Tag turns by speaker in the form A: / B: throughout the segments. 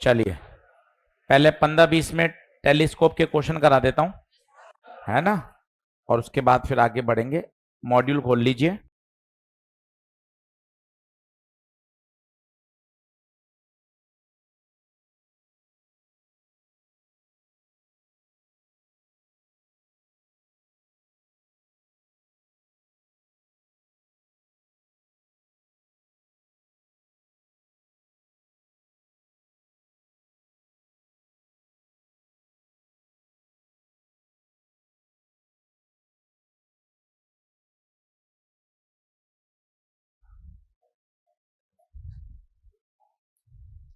A: चलिए पहले 15-20 minute telescope के क्वेश्चन करा देता हूं, है ना, और उसके बाद फिर आगे बढ़ेंगे। मॉड्यूल खोल लीजिए।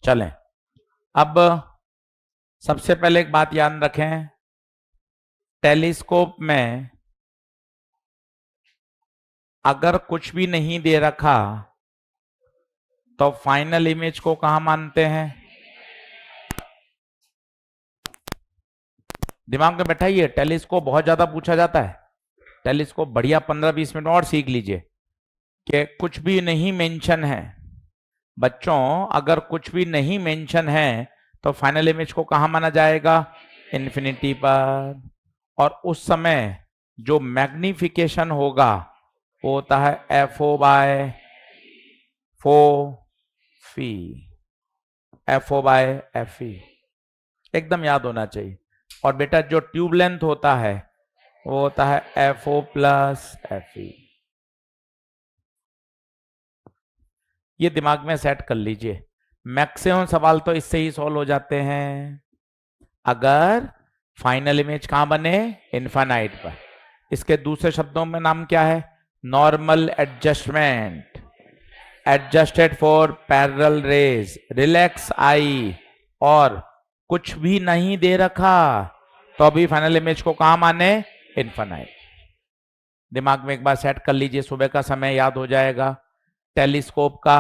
A: चलें, अब सबसे पहले एक बात याद रखें, टेलीस्कोप में अगर कुछ भी नहीं दे रखा तो फाइनल इमेज को कहां मानते हैं? दिमाग में बैठाइए, टेलीस्कोप बहुत ज्यादा पूछा जाता है। टेलीस्कोप बढ़िया 15-20 मिनट और सीख लीजिए कि कुछ भी नहीं मेंशन है। बच्चों, अगर कुछ भी नहीं मेंशन है तो फाइनल इमेज को कहां माना जाएगा? इन्फिनिटी पर। और उस समय जो मैग्निफिकेशन होगा वो होता है FO bye fee, FO by FE, एकदम याद होना चाहिए। और बेटा जो ट्यूब लेंथ होता है वो होता है FO प्लस FE। ये दिमाग में सेट कर लीजिए। मैक्सिमम सवाल तो इससे ही सॉल्व हो जाते हैं अगर फाइनल इमेज कहां बने? इनफाइनाइट पर। इसके दूसरे शब्दों में नाम क्या है? Normal adjustment, adjusted for parallel raise, relax eye. और कुछ भी नहीं दे रखा तो अभी फाइनल इमेज को कहां माने? इनफाइनाइट। दिमाग में एक बार सेट कर लीजिए, सुबह का समय याद हो जाएगा। टेलीस्कोप का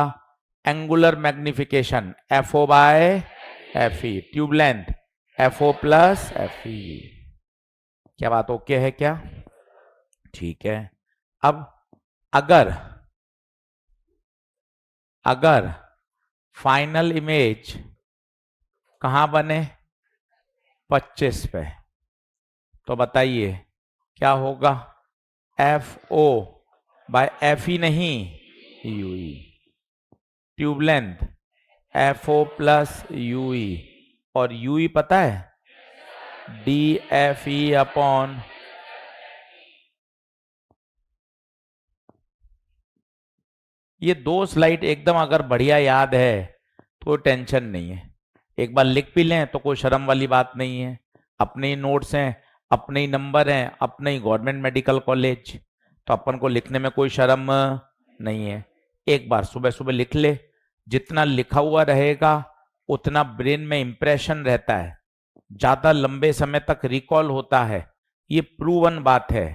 A: angular magnification FO by FE, tube length FO plus FE। क्या बात ओके है क्या? ठीक है। अब अगर अगर फाइनल इमेज कहां बने? 25 पे, तो बताइए क्या होगा? FO बाय FE नहीं, UE। Tube length FO plus UE, और UE पता है? DFE upon. ये दो स्लाइड एकदम अगर बढ़िया याद है तो टेंशन नहीं है। एक बार लिख भी लें तो कोई शर्म वाली बात नहीं है। अपने ही नोट्स हैं, अपने ही नंबर हैं, अपने ही गवर्नमेंट मेडिकल कॉलेज, तो अपन को लिखने में कोई शर्म नहीं है। एक बार सुबह सुबह लिख ले, जितना लिखा हुआ रहेगा उतना ब्रेन में इंप्रेशन रहता है, ज्यादा लंबे समय तक रिकॉल होता है। ये प्रूवन बात है,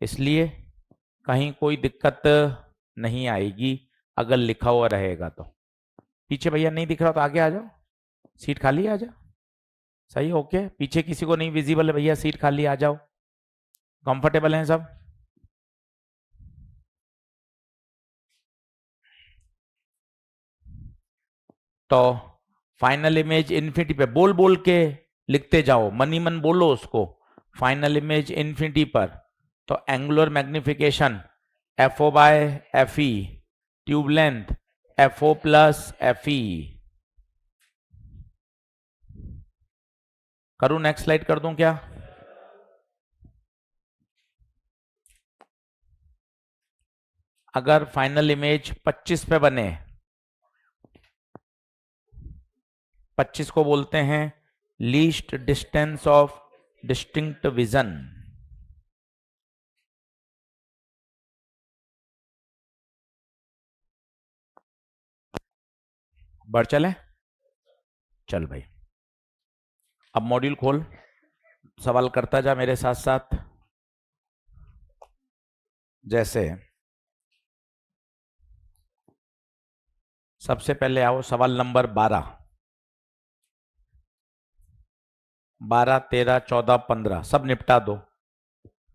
A: इसलिए कहीं कोई दिक्कत नहीं आएगी अगर लिखा हुआ रहेगा तो। पीछे भैया नहीं दिख रहा तो आगे आ जाओ, सीट खाली आ जाओ। सही, ओके। पीछे किसी को नहीं विजिबल है भैया, सीट खाली आ जाओ। कंफर्टेबल हैं सब? तो फाइनल इमेज इन्फिनिटी पे बोल बोल के लिखते जाओ, मनी मन बोलो उसको। फाइनल इमेज इन्फिनिटी पर, तो angular magnification FO by FE, tube length FO plus FE। करूं नेक्स्ट स्लाइड कर दूं क्या? अगर फाइनल इमेज 25 पे बने, 25 को बोलते हैं least distance of distinct vision. बढ़ चले, चल भाई। अब मॉड्यूल खोल, सवाल करता जा मेरे साथ साथ। जैसे सबसे पहले आओ सवाल नंबर 12, 12, 13, 14, 15 सब निपटा दो।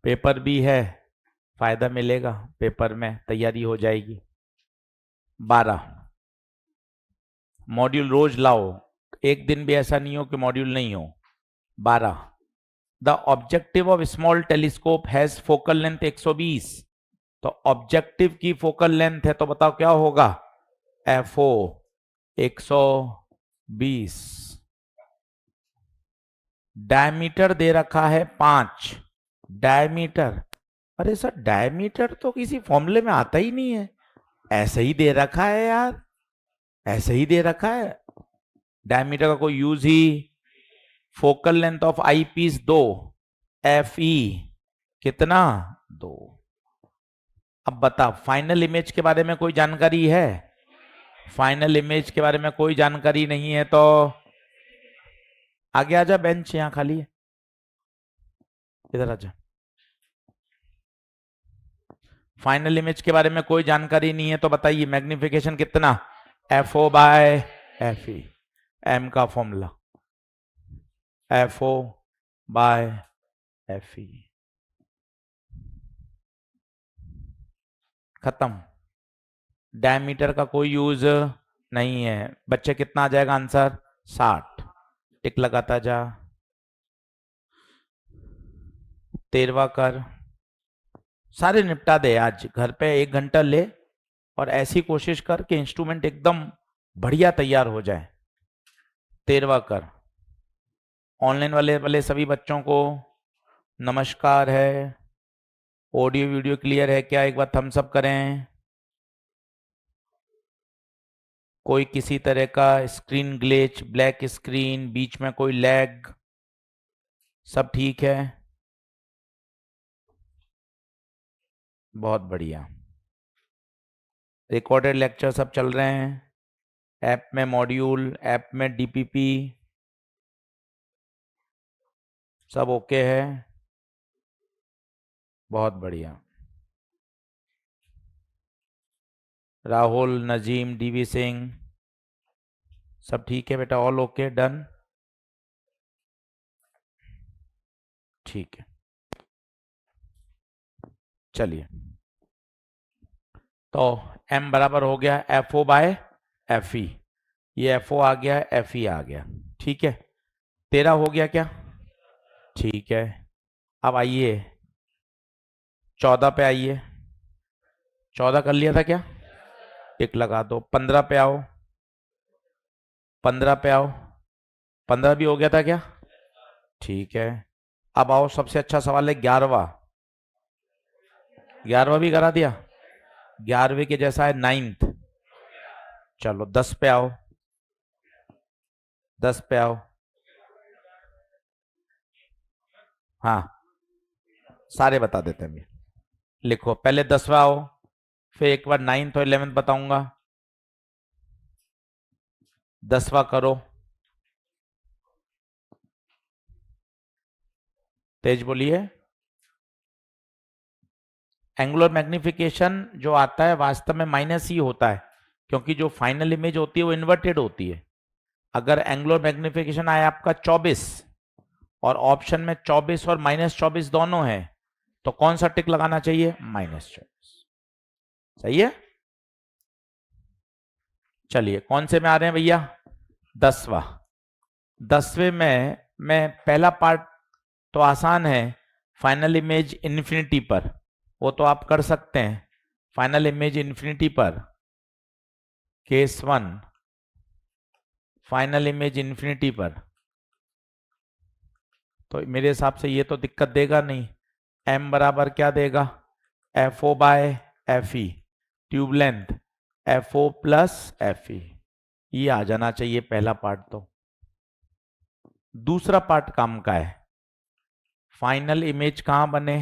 A: पेपर भी है, फायदा मिलेगा, पेपर में तैयारी हो जाएगी। 12 मॉड्यूल रोज लाओ, एक दिन भी ऐसा नहीं हो कि मॉड्यूल नहीं हो। 12, the objective of small telescope has focal length 120। तो ऑब्जेक्टिव की फोकल लेंथ है तो बताओ क्या होगा, FO 120। डायमीटर दे रखा है 5। डायमीटर, अरे सर डायमीटर तो किसी फॉर्मूले में आता ही नहीं है, ऐसे ही दे रखा है यार, ऐसे ही दे रखा है। डायमीटर का कोई यूज ही, focal length of eyepiece 2, FE कितना 2। अब बता फाइनल इमेज के बारे में कोई जानकारी है, फाइनल इमेज के बारे में कोई जानकारी नहीं है तो आगे आजा, बेंच यहां खाली है, इधर आजा। फाइनल इमेज के बारे में कोई जानकारी नहीं है तो बताइए मैग्निफिकेशन कितना, FO बाय FE, M का फॉर्मूला FO बाय FE, खत्म। डायमीटर का कोई यूज नहीं है। बच्चे कितना आ जाएगा आंसर, 60। टिक लगाता जा। 13वां कर, सारे निपटा दे आज, घर पे 1 घंटा ले और ऐसी कोशिश कर कि इंस्ट्रूमेंट एकदम बढ़िया तैयार हो जाए। 13वां कर, ऑनलाइन वाले सभी बच्चों को नमस्कार है, ऑडियो वीडियो क्लियर है क्या, एक बार थम्स अप करें। कोई किसी तरह का स्क्रीन ग्लिच, ब्लैक स्क्रीन, बीच में कोई लैग, सब ठीक है, बहुत बढ़िया। रिकॉर्डेड लेक्चर सब चल रहे हैं, ऐप में मॉड्यूल, ऐप में DPP, सब ओके है, बहुत बढ़िया। राहुल, नजीम, DV सिंह, सब ठीक है बेटा, ऑल ओके, डन, ठीक है। चलिए, तो M बराबर हो गया FO बाय FE, ये FO आ गया, FE आ गया, ठीक है। 13 हो गया क्या, ठीक है। अब आइए 14 पे आइए, 14 कर लिया था क्या, टिक लगा दो। 15 पे आओ, 15 पे आओ, 15 भी हो गया था क्या, ठीक है। अब आओ सबसे अच्छा सवाल है 11वां, 11वां भी करा दिया, 11वें के जैसा है 9th। चलो 10 पे आओ, 10 पे आओ, हाँ सारे बता देते हैं। लिखो पहले 10वां आओ, फिर एक बार 9th और 11th बताऊंगा। 10वां करो, तेज बोलिए। एंगुलर मैग्निफिकेशन जो आता है वास्तव में माइनस ही होता है, क्योंकि जो फाइनल इमेज होती है वो इन्वर्टेड होती है। अगर एंगुलर मैग्निफिकेशन आया आपका 24 और ऑप्शन में 24 और -24 दोनों है, तो कौन सा टिक लगाना चाहिए, -24, सही है। चलिए कौन से में आ रहे हैं भैया, 10वां। 10वें में मैं पहला पार्ट तो आसान है, फाइनल इमेज इन्फिनिटी पर, वो तो आप कर सकते हैं। फाइनल इमेज इन्फिनिटी पर, केस 1, फाइनल इमेज इन्फिनिटी पर, तो मेरे हिसाब से ये तो दिक्कत देगा नहीं। M बराबर क्या देगा, FO by FE, tube length FO plus FE, ये आ जाना चाहिए पहला पार्ट तो। दूसरा पार्ट काम का है, फाइनल इमेज कहां बने,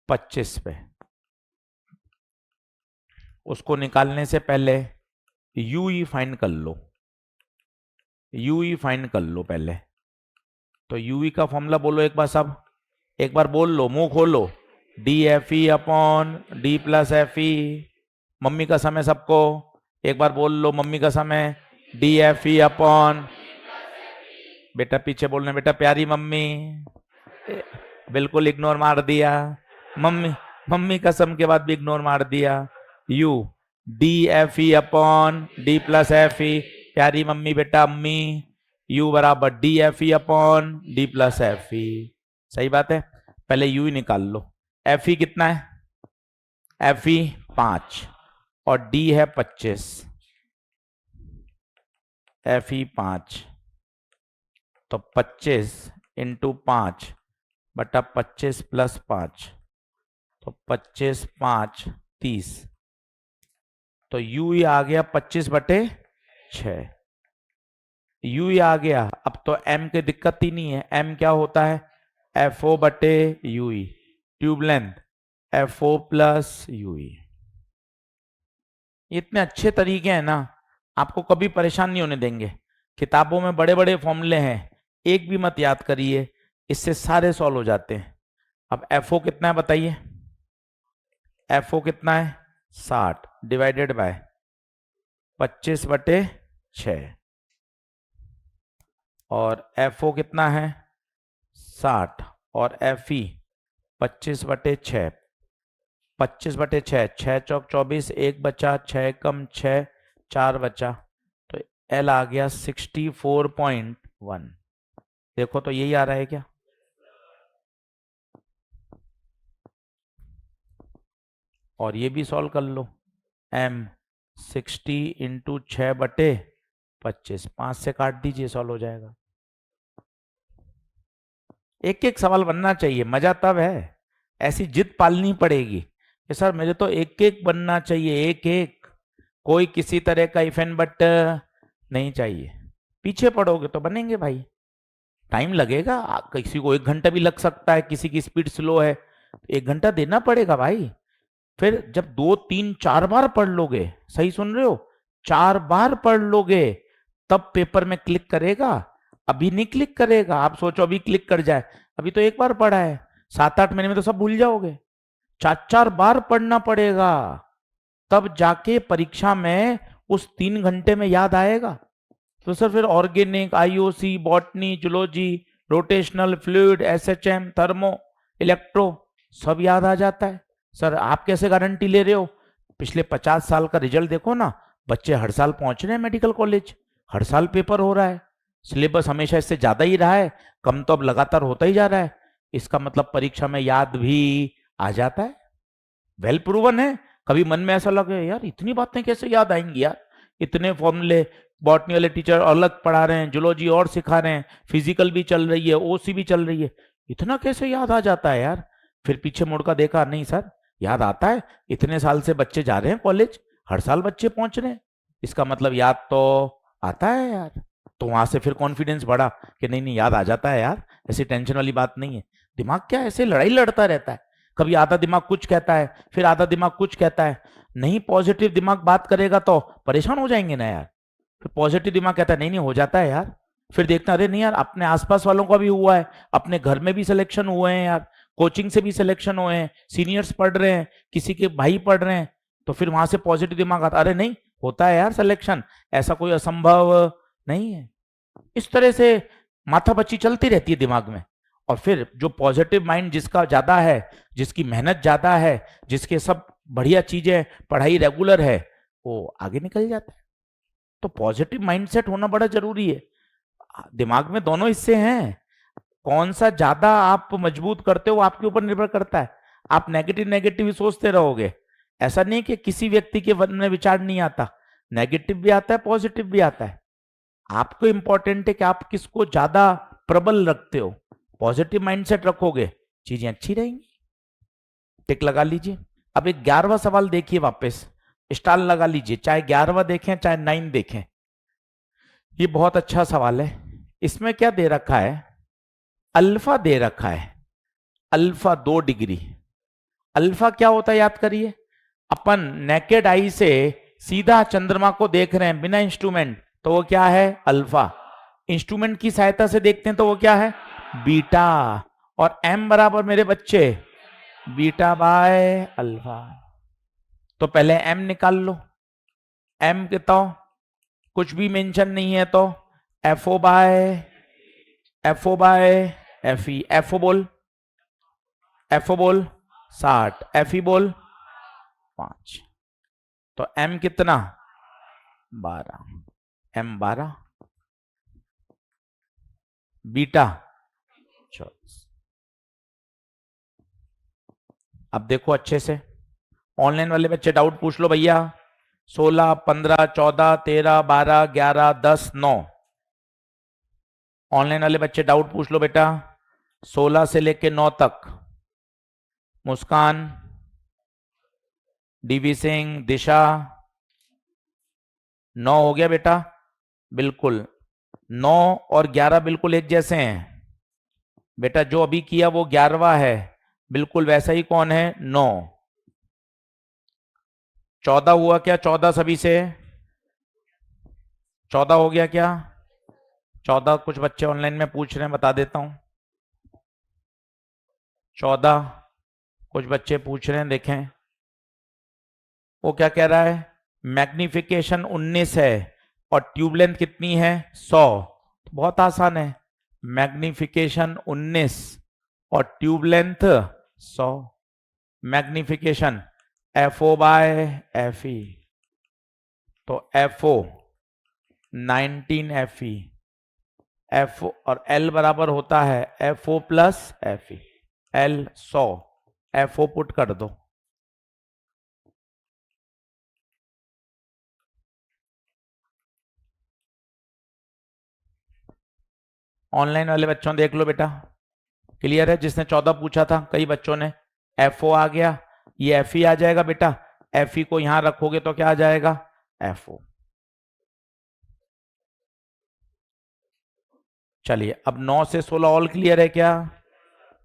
A: 25 पे। उसको निकालने से पहले UE फाइंड कर लो, UE फाइंड कर लो पहले। तो UE का फॉर्मूला बोलो एक बार सब, एक बार बोल लो, मुंह खोलो, DFE upon D plus FE। Mummy का समय सबको, एक बार बोल लो मम्मी का समय, DFE अपॉन, बेटा पीछे बोलने, बेटा प्यारी मम्मी, बिल्कुल इग्नोर मार दिया, मम्मी मम्मी कसम के बाद भी इग्नोर मार दिया। U DFE upon D plus FE, प्यारी मम्मी बेटा अम्मी, u बराबर D F E upon D plus F ई। सही बात है, पहले u ही निकाल लो। एफ ई कितना है, एफ ई 5 और d है 25, एफ ई 5 तो 25 इंटू 5 बटा 25 प्लस 5 तो 25 5 30, तो u ही आ गया 25 बटे 6, u ही आ गया। अब तो m की दिक्कत ही नहीं है, m क्या होता है, FO बटे UE, tube length FO plus UE। इतने अच्छे तरीके हैं ना, आपको कभी परेशान नहीं होने देंगे। किताबों में बड़े बड़े फॉर्मूले हैं, एक भी मत याद करिए, इससे सारे सॉल्व हो जाते हैं। अब FO कितना है बताइए, FO कितना है 60 डिवाइडेड बाय 25 बटे 6 और FO कितना है 60 और FE 25 बटे 6, 25 बटे 6, 6 चौक 24, 1 बचा, 6 कम 6, 4 बचा, तो L आ गया 64.1। देखो तो यही आ रहा है क्या, और ये भी सॉल्व कर लो। M 60 इंटू 6 बटे 25, 5 से काट दीजिए, सॉल्व हो जाएगा। एक एक सवाल बनना चाहिए, मजा तब है, ऐसी जिद पालनी पड़ेगी कि सर मुझे तो एक एक बनना चाहिए, एक एक, कोई किसी तरह का इफ एंड बट नहीं चाहिए। पीछे पड़ोगे तो बनेंगे भाई, टाइम लगेगा, किसी को 1 घंटा भी लग सकता है, किसी की स्पीड स्लो है, 1 घंटा देना पड़ेगा भाई। फिर जब 2 3 4 बार पढ़ लोगे, सही सुन रहे हो, 4 बार पढ़ लोगे तब पेपर में क्लिक करेगा, अभी नहीं क्लिक करेगा। आप सोचो अभी क्लिक कर जाए, अभी तो एक बार पढ़ा है, 7-8 महीने में तो सब भूल जाओगे। 4-4 बार पढ़ना पड़ेगा, तब जाके परीक्षा में उस 3 घंटे में याद आएगा। तो सर फिर organic, IOC, botany, zoology, rotational, fluid, SHM, thermo, electro सब याद आ जाता है। सर आप कैसे गारंटी ले रहे हो, पिछले 50 साल का रिजल्ट देखो ना, बच्चे हर साल पहुंच रहे हैं मेडिकल कॉलेज, हर साल पेपर हो रहा है, सिलेबस हमेशा इससे ज्यादा ही रहा है, कम तो अब लगातार होता ही जा रहा है। इसका मतलब परीक्षा में याद भी आ जाता है, वेल प्रूवन है। कभी मन में ऐसा लगे यार इतनी बातें कैसे याद आएंगी यार, इतने फॉर्मूले, बॉटनी वाले टीचर अलग पढ़ा रहे हैं, जूलॉजी और सिखा रहे हैं, फिजिकल भी चल रही है, ओसी भी चल रही है, इतना कैसे याद आ जाता है यार। फिर पीछे मुड़ कर देखा, नहीं सर याद आता है, इतने साल से बच्चे जा रहे हैं कॉलेज, हर साल बच्चे पहुंच रहे हैं, इसका मतलब याद तो आता है यार। तो वहां से फिर कॉन्फिडेंस बढ़ा कि नहीं नहीं याद आ जाता है यार, ऐसी टेंशन वाली बात नहीं है। दिमाग क्या ऐसे लड़ाई लड़ता रहता है, कभी आधा दिमाग कुछ कहता है, फिर आधा दिमाग कुछ कहता है। नहीं पॉजिटिव दिमाग बात करेगा तो परेशान हो जाएंगे ना यार। फिर पॉजिटिव दिमाग कहता है नहीं नहीं हो जाता है यार, फिर देखना अरे नहीं यार अपने आसपास वालों का भी हुआ है, अपने घर में भी सिलेक्शन हुए हैं यार, कोचिंग से भी सिलेक्शन हुए हैं, सीनियर्स पढ़ रहे हैं, किसी के भाई पढ़ रहे हैं, तो फिर वहां से पॉजिटिव दिमाग आता, अरे नहीं होता है यार सिलेक्शन, ऐसा कोई असंभव नहीं है। इस तरह से माथापच्ची चलती रहती है दिमाग में। और फिर जो पॉजिटिव माइंड जिसका ज्यादा है, जिसकी मेहनत ज्यादा है, जिसके सब बढ़िया चीजें, पढ़ाई रेगुलर है, वो आगे निकल जाता है। तो पॉजिटिव माइंडसेट होना बड़ा जरूरी है। दिमाग में दोनों हिस्से हैं, कौन सा ज्यादा आप मजबूत करते हो आपके ऊपर निर्भर करता है। आप नेगेटिव नेगेटिव ही सोचते रहोगे, ऐसा नहीं कि किसी व्यक्ति के मन में विचार नहीं आता, नेगेटिव भी आता है पॉजिटिव भी आता है। आपको इंपॉर्टेंट है कि आप किसको ज्यादा प्रबल रखते हो। पॉजिटिव माइंडसेट रखोगे चीजें अच्छी रहेंगी। टिक लगा लीजिए। अब एक 11वां सवाल देखिए, वापस स्टार लगा लीजिए, चाहे 11वां देखें चाहे 9 देखें। ये बहुत अच्छा सवाल है। इसमें क्या दे रखा है, अल्फा दे रखा है, अल्फा 2 डिग्री। अल्फा क्या होता है याद करिए, अपन नेकेड आई से सीधा चंद्रमा को देख रहे हैं बिना इंस्ट्रूमेंट, तो वो क्या है अल्फा। इंस्ट्रूमेंट की सहायता से देखते हैं तो वो क्या है बीटा। और m बराबर मेरे बच्चे बीटा बाय अल्फा। तो पहले m निकाल लो, m कितना, कुछ भी मेंशन नहीं है तो FO बाय FE। FO बोल 60, FE बोल 5, तो m कितना 12, M12 बीटा 24। अब देखो अच्छे से, ऑनलाइन वाले बच्चे डाउट पूछ लो भैया। 16, 15, 14, 13, 12, 11, 10, 9। ऑनलाइन वाले बच्चे डाउट पूछ लो बेटा, 16 से लेके 9 तक। मुस्कान, डीवी सिंह, दिशा। 9 हो गया बेटा, बिल्कुल 9 और 11 बिल्कुल एक जैसे हैं बेटा। जो अभी किया वो 11वां है, बिल्कुल वैसा ही कौन है, 9। 14 हुआ क्या, 14 सभी से 14 हो गया क्या? 14 कुछ बच्चे ऑनलाइन में पूछ रहे हैं, बता देता हूं। 14 कुछ बच्चे पूछ रहे हैं, देखें वो क्या कह रहा है। मैग्निफिकेशन 19 है और ट्यूब लेंथ कितनी है, 100। बहुत आसान है, मैग्निफिकेशन 19 और tube length 100। Magnification FO by FE, तो FO 19 FE, FO और L बराबर होता है FO plus FE। L 100, FO put कर दो। ऑनलाइन वाले बच्चों देख लो बेटा, क्लियर है। जिसने 14 पूछा था, कई बच्चों ने, FO आ गया, ये FE आ जाएगा बेटा। FE को यहां रखोगे तो क्या आ जाएगा, FO। चलिए अब 9 से 16 ऑल क्लियर है क्या,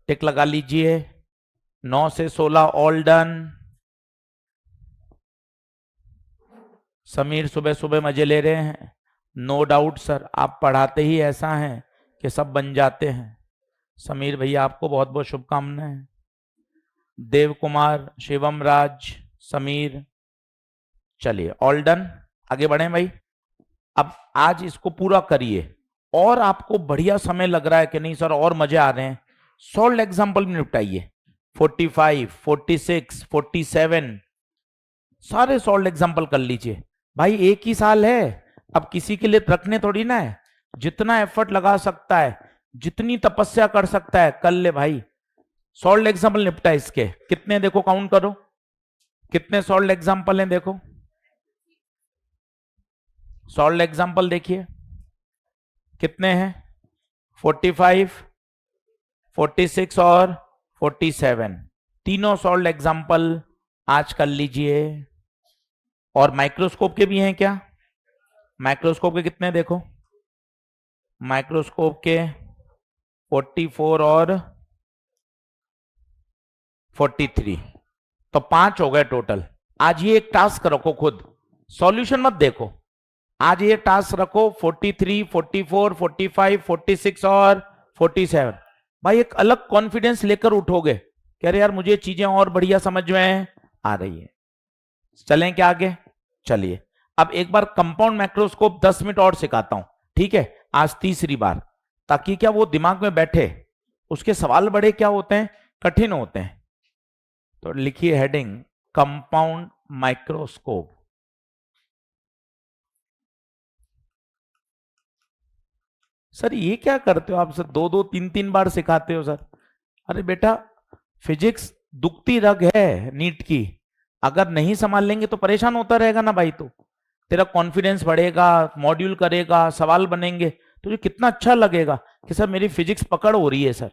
A: टिक लगा लीजिए। 9 से 16 ऑल डन। समीर सुबह सुबह मजे ले रहे हैं। नो डाउट सर, आप पढ़ाते ही ऐसा हैं कि सब बन जाते हैं। समीर भैया आपको बहुत बहुत शुभकामनाएं। देव कुमार, शिवम राज, समीर, चलिए ऑल डन। आगे बढ़े भाई। अब आज इसको पूरा करिए, और आपको बढ़िया समय लग रहा है कि नहीं सर, और मजे आ रहे हैं, सॉल्व एग्जाम्पल में निपटाइए। 45, 46, 47 सारे सॉल्व एग्जाम्पल कर लीजिए भाई। एक ही साल है, अब किसी के लिए रखने थोड़ी ना है। जितना एफर्ट लगा सकता है, जितनी तपस्या कर सकता है, कर ले भाई। सॉल्व एग्जाम्पल निपटा इसके। कितने देखो, काउंट करो कितने सॉल्व एग्जाम्पल हैं, देखो सॉल्व एग्जाम्पल देखिए कितने हैं, 45, 46 और 47। तीनों सॉल्व एग्जाम्पल आज कर लीजिए। और माइक्रोस्कोप के भी हैं क्या, माइक्रोस्कोप के कितने देखो, माइक्रोस्कोप के 44 और 43, तो 5 हो गए टोटल। आज ये एक टास्क रखो, खुद सॉल्यूशन मत देखो, आज ये टास्क रखो 43, 44, 45, 46 और 47। भाई एक अलग कॉन्फिडेंस लेकर उठोगे, कह रहे यार मुझे चीजें और बढ़िया समझ में आ रही है। चलें क्या आगे, चलिए। अब एक बार कंपाउंड माइक्रोस्कोप 10 मिनट और सिखाता हूं, ठीक है, आज तीसरी बार, ताकि क्या वो दिमाग में बैठे। उसके सवाल बड़े क्या होते हैं, कठिन होते हैं। तो लिखिए हेडिंग, कंपाउंड माइक्रोस्कोप। सर ये क्या करते हो आप सर, 2-2, 3-3 बार सिखाते हो सर। अरे बेटा फिजिक्स दुखती रग है नीट की, अगर नहीं संभाल लेंगे तो परेशान होता रहेगा ना भाई। तो तेरा कॉन्फिडेंस बढ़ेगा, मॉड्यूल करेगा, सवाल बनेंगे, तुझे कितना अच्छा लगेगा कि सर मेरी फिजिक्स पकड़ हो रही है सर।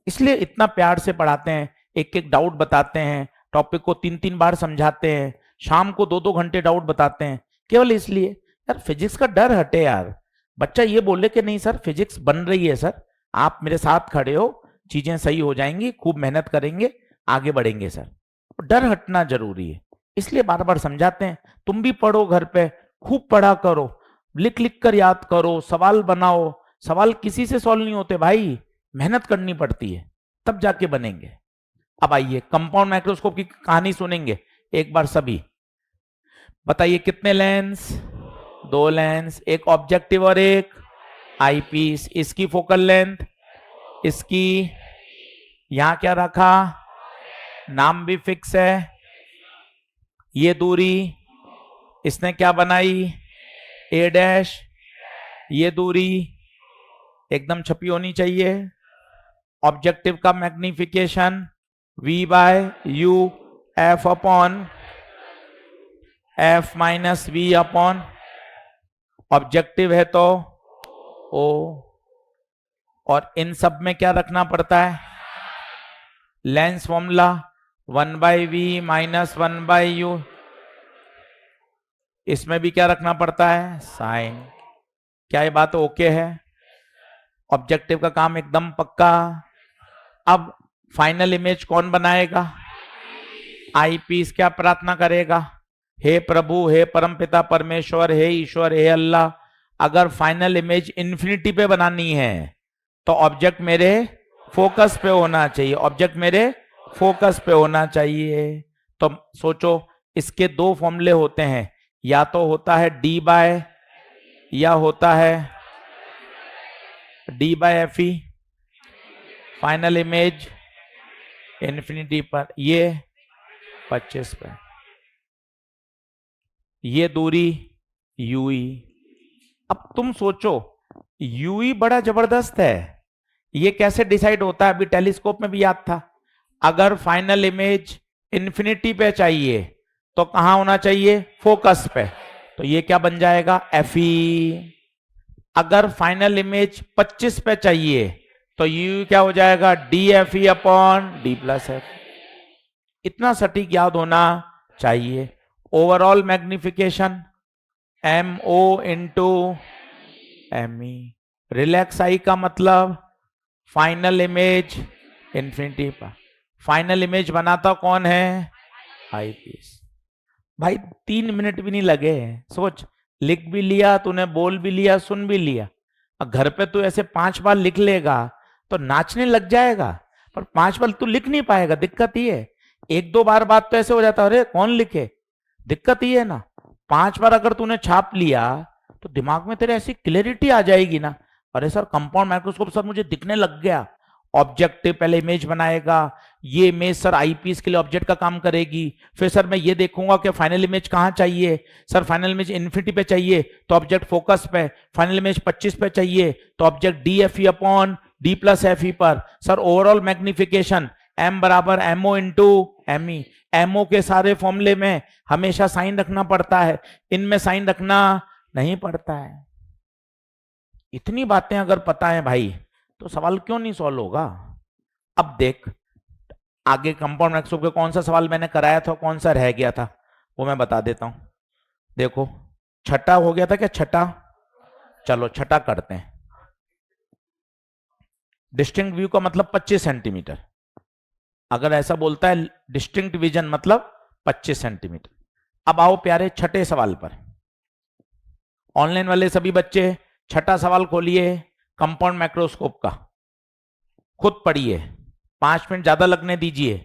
A: इसलिए इतना प्यार से पढ़ाते हैं, एक एक डाउट बताते हैं, टॉपिक को 3-3 बार समझाते हैं, शाम को 2-2 घंटे डाउट बताते हैं, केवल इसलिए यार फिजिक्स का डर हटे यार। बच्चा ये बोले कि नहीं सर फिजिक्स बन रही है सर, आप मेरे साथ खड़े हो, चीजें सही हो जाएंगी, खूब मेहनत करेंगे, आगे बढ़ेंगे सर। डर हटना जरूरी है, इसलिए बार बार समझाते हैं। तुम भी पढ़ो घर पे, खूब पढ़ा करो, लिख लिख कर याद करो, सवाल बनाओ। सवाल किसी से सॉल्व नहीं होते भाई, मेहनत करनी पड़ती है, तब जाके बनेंगे। अब आइए कंपाउंड माइक्रोस्कोप की कहानी सुनेंगे एक बार सभी। बताइए कितने लेंस, 2 लेंस, एक ऑब्जेक्टिव और एक आईपीस। इसकी फोकल लेंथ, इसकी यहां क्या रखा, नाम भी फिक्स है। ये दूरी इसने क्या बनाई, A डैश, ये दूरी एकदम छपी होनी चाहिए। ऑब्जेक्टिव का magnification v by U F upon F minus V upon objective है तो ओ। और इन सब में क्या रखना पड़ता है? Lens formula 1/v minus 1/u। इसमें भी क्या रखना पड़ता है? साइन। क्या ये बात ओके है? ऑब्जेक्टिव का काम एकदम पक्का। अब फाइनल इमेज कौन बनाएगा? आई पीस क्या प्रार्थना करेगा? हे प्रभु, हे परमपिता परमेश्वर, हे ईश्वर, हे अल्लाह, अगर फाइनल इमेज इंफिनिटी पे बनानी है तो ऑब्जेक्ट मेरे फोकस पे होना चाहिए, ऑब्जेक्ट मेरे फोकस पे होना चाहिए। तो सोचो, इसके दो फॉर्मूले होते हैं, या तो होता है डी बाय या होता है D by F E. Final image infinity पर, ये 25 पे, ये दूरी यूई। अब तुम सोचो, यूई बड़ा जबरदस्त है, ये कैसे डिसाइड होता है? अभी टेलीस्कोप में भी याद था, अगर फाइनल इमेज इंफिनिटी पे चाहिए तो कहां होना चाहिए? फोकस पे। तो ये क्या बन जाएगा? F E. अगर फाइनल इमेज 25 पे चाहिए तो यू क्या हो जाएगा? D F E upon D plus F. इतना सटीक याद होना चाहिए। Overall magnification M O into M E. Relax आई का मतलब फाइनल इमेज इंफिनिटी पर। फाइनल इमेज बनाता कौन है? Eyepiece. भाई 3 मिनट भी नहीं लगे, सोच, लिख भी लिया तूने, बोल भी लिया, सुन भी लिया। अब घर पे तू ऐसे 5 बार लिख लेगा तो नाचने लग जाएगा, पर 5 बार तू लिख नहीं पाएगा, दिक्कत ये है। 1-2 बार बात तो ऐसे हो जाता है, अरे कौन लिखे, दिक्कत ये है ना। 5 बार अगर तूने छाप लिया तो दिमाग में तेरे ऐसी क्लैरिटी आ जाएगी ना, अरे सर कंपाउंड माइक्रोस्कोप सर मुझे दिखने लग गया। ऑब्जेक्टिव पहले इमेज बनाएगा, ये इमेज सर आईपीस के लिए ऑब्जेक्ट का काम करेगी, फिर सर मैं ये देखूंगा कि फाइनल इमेज कहां चाहिए, सर फाइनल इमेज इन्फिनिटी पे चाहिए तो ऑब्जेक्ट फोकस पे, फाइनल इमेज 25 पे चाहिए तो object D F E upon D plus F E पर। सर ओवरऑल मैग्निफिकेशन एम बराबर MO into M E. MO के सारे फॉर्मूले में हमेशा साइन रखना पड़ता है, इनमें साइन रखना नहीं पड़ता है। इतनी बातें अगर पता है भाई तो सवाल क्यों नहीं सॉल्व होगा? अब देख, आगे कंपाउंड माइक्रोस्कोप के कौन सा सवाल मैंने कराया था, कौन सा रह गया था, वो मैं बता देता हूं। देखो, छठा हो गया था क्या? छठा, चलो छठा करते हैं। डिस्टिंक्ट व्यू का मतलब 25 सेंटीमीटर। अगर ऐसा बोलता है डिस्टिंक्ट विजन मतलब 25 सेंटीमीटर। अब आओ प्यारे छठे सवाल पर। ऑनलाइन वाले सभी बच्चे छठा सवाल खोलिए कंपाउंड माइक्रोस्कोप का, खुद पढ़िए, 5 मिनट ज्यादा लगने दीजिए।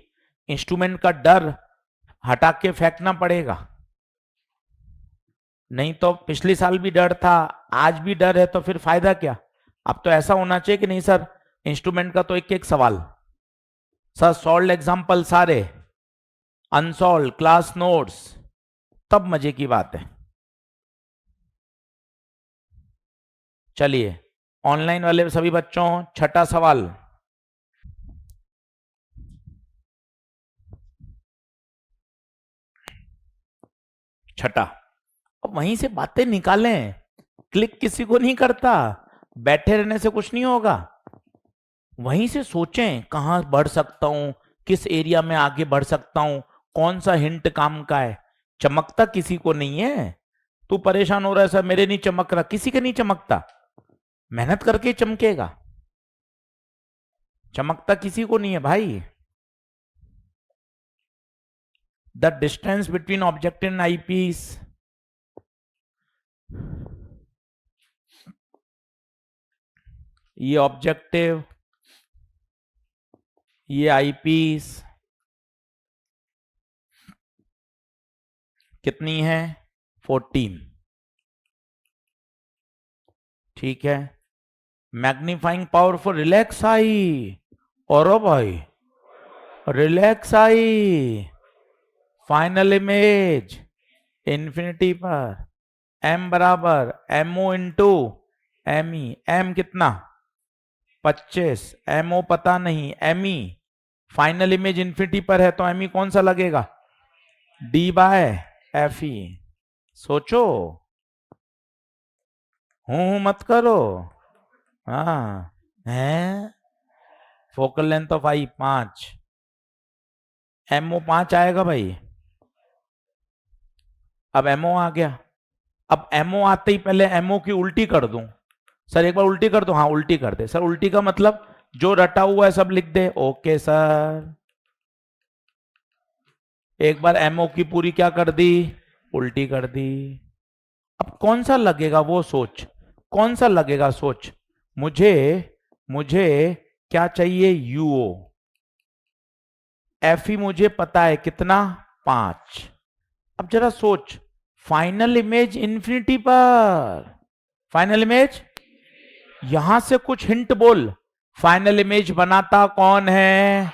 A: इंस्ट्रूमेंट का डर हटा के फेंकना पड़ेगा, नहीं तो पिछले साल भी डर था, आज भी डर है, तो फिर फायदा क्या? अब तो ऐसा होना चाहिए कि नहीं सर, इंस्ट्रूमेंट का तो एक एक सवाल, सर सॉल्व एग्जाम्पल सारे, अनसॉल्व क्लास नोट्स, तब मजे की बात है। चलिए ऑनलाइन वाले सभी बच्चों, छठा सवाल। छठा, अब वहीं से बातें निकालें, क्लिक किसी को नहीं करता, बैठे रहने से कुछ नहीं होगा। वहीं से सोचें कहां बढ़ सकता हूं, किस एरिया में आगे बढ़ सकता हूं, कौन सा हिंट काम का है। चमकता किसी को नहीं है। तू परेशान हो रहा है सर मेरे नहीं चमक रहा, किसी के नहीं चमकता, मेहनत करके ही चमकेगा, चमकता किसी को नहीं है भाई। The distance between object and eyepiece, ये ऑब्जेक्टिव, ये आईपीस कितनी है? 14। ठीक है। Magnifying power for relax eye, और भाई relax eye, final image infinity पर, एम बराबर MO into M E, M कितना 25, एमओ पता नहीं, M E final image infinity पर है तो एम ई कौन सा लगेगा, डी बाय एफ ई। सोचो, हूं मत करो। हाँ है, focal length of eye 5, MO 5 आएगा भाई। अब एमओ आ गया, अब एमओ आते ही पहले एमओ की उल्टी कर दूं, सर एक बार उल्टी कर दो, हाँ उल्टी कर दे सर, उल्टी का मतलब जो रटा हुआ है सब लिख दे, ओके सर। एक बार एमओ की पूरी क्या कर दी, उल्टी कर दी। अब कौन सा लगेगा वो सोच, कौन सा लगेगा सोच। मुझे मुझे क्या चाहिए, यूओ, एफ ई मुझे पता है कितना 5। अब जरा सोच, फाइनल इमेज इंफिनिटी पर, फाइनल इमेज, यहां से कुछ हिंट बोल, फाइनल इमेज बनाता कौन है,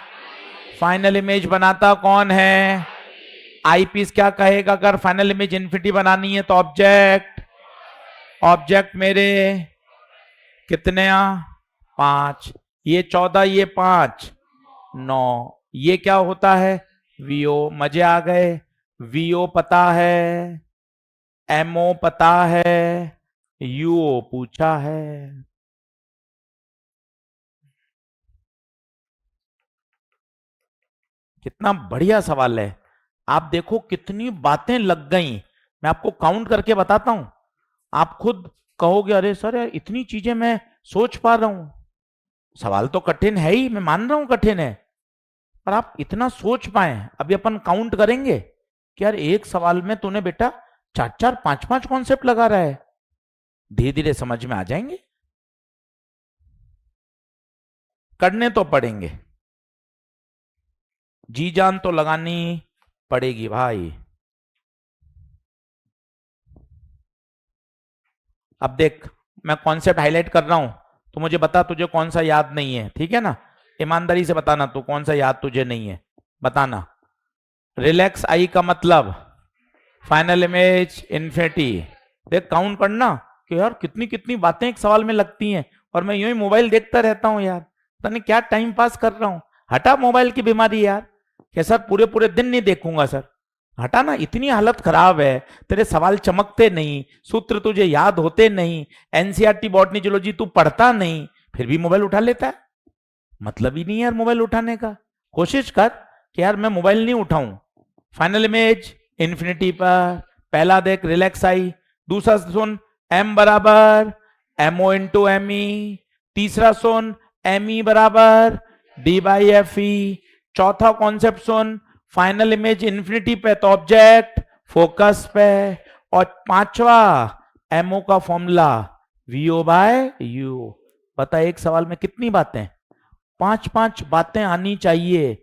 A: फाइनल इमेज बनाता कौन है, आईपीस क्या कहेगा, अगर फाइनल इमेज इंफिनिटी बनानी है तो ऑब्जेक्ट, ऑब्जेक्ट मेरे कितने 5, ये 14, ये 5 9, ये क्या होता है वीओ, मजे आ गए, वीओ पता है, एमओ पता है, यूओ पूछा है। कितना बढ़िया सवाल है। आप देखो कितनी बातें लग गई, मैं आपको काउंट करके बताता हूं, आप खुद कहोगे अरे सर यार इतनी चीजें मैं सोच पा रहा हूं। सवाल तो कठिन है ही, मैं मान रहा हूं कठिन है, पर आप इतना सोच पाए। अभी अपन काउंट करेंगे कि यार एक सवाल में तूने बेटा 4 4 5 5 कॉन्सेप्ट लगा रहा है, धीरे धीरे समझ में आ जाएंगे, करने तो पड़ेंगे, जी जान तो लगानी पड़ेगी भाई। अब देख मैं कॉन्सेप्ट हाईलाइट कर रहा हूं, तो मुझे बता तुझे कौन सा याद नहीं है, ठीक है ना, ईमानदारी से बताना तू कौन सा याद तुझे नहीं है, बताना। रिलैक्स आई का मतलब फाइनल इमेज इन्फिनिटी। देख काउंट करना कि यार कितनी कितनी बातें एक सवाल में लगती हैं, और मैं यूं ही मोबाइल देखता रहता हूं यार, पता नहीं क्या टाइम पास कर रहा हूं। हटा मोबाइल की बीमारी यार, कि सर पूरे पूरे दिन नहीं देखूंगा सर, हटा ना, इतनी हालत खराब है, तेरे सवाल चमकते नहीं, सूत्र तुझे याद होते नहीं, एनसीईआरटी बॉटनी जूलॉजी तू पढ़ता नहीं, फिर भी मोबाइल उठा लेता है, मतलब ही नहीं यार मोबाइल उठाने का। कोशिश कर कि यार मैं मोबाइल नहीं उठाऊं। फाइनल इमेज इन्फिनिटी पर, पहला देख रिलैक्स आई, दूसरा सुन एम बराबर एमओ इंटू एम ई, तीसरा सुन एम ई बराबर डी बाई एफ ई, चौथा कॉन्सेप्ट सुन फाइनल इमेज इन्फिनिटी पे तो ऑब्जेक्ट फोकस पे, और पांचवा एमओ का फॉर्मूला वीओ बाय यू। पता एक सवाल में कितनी बातें, 5 5 बातें आनी चाहिए,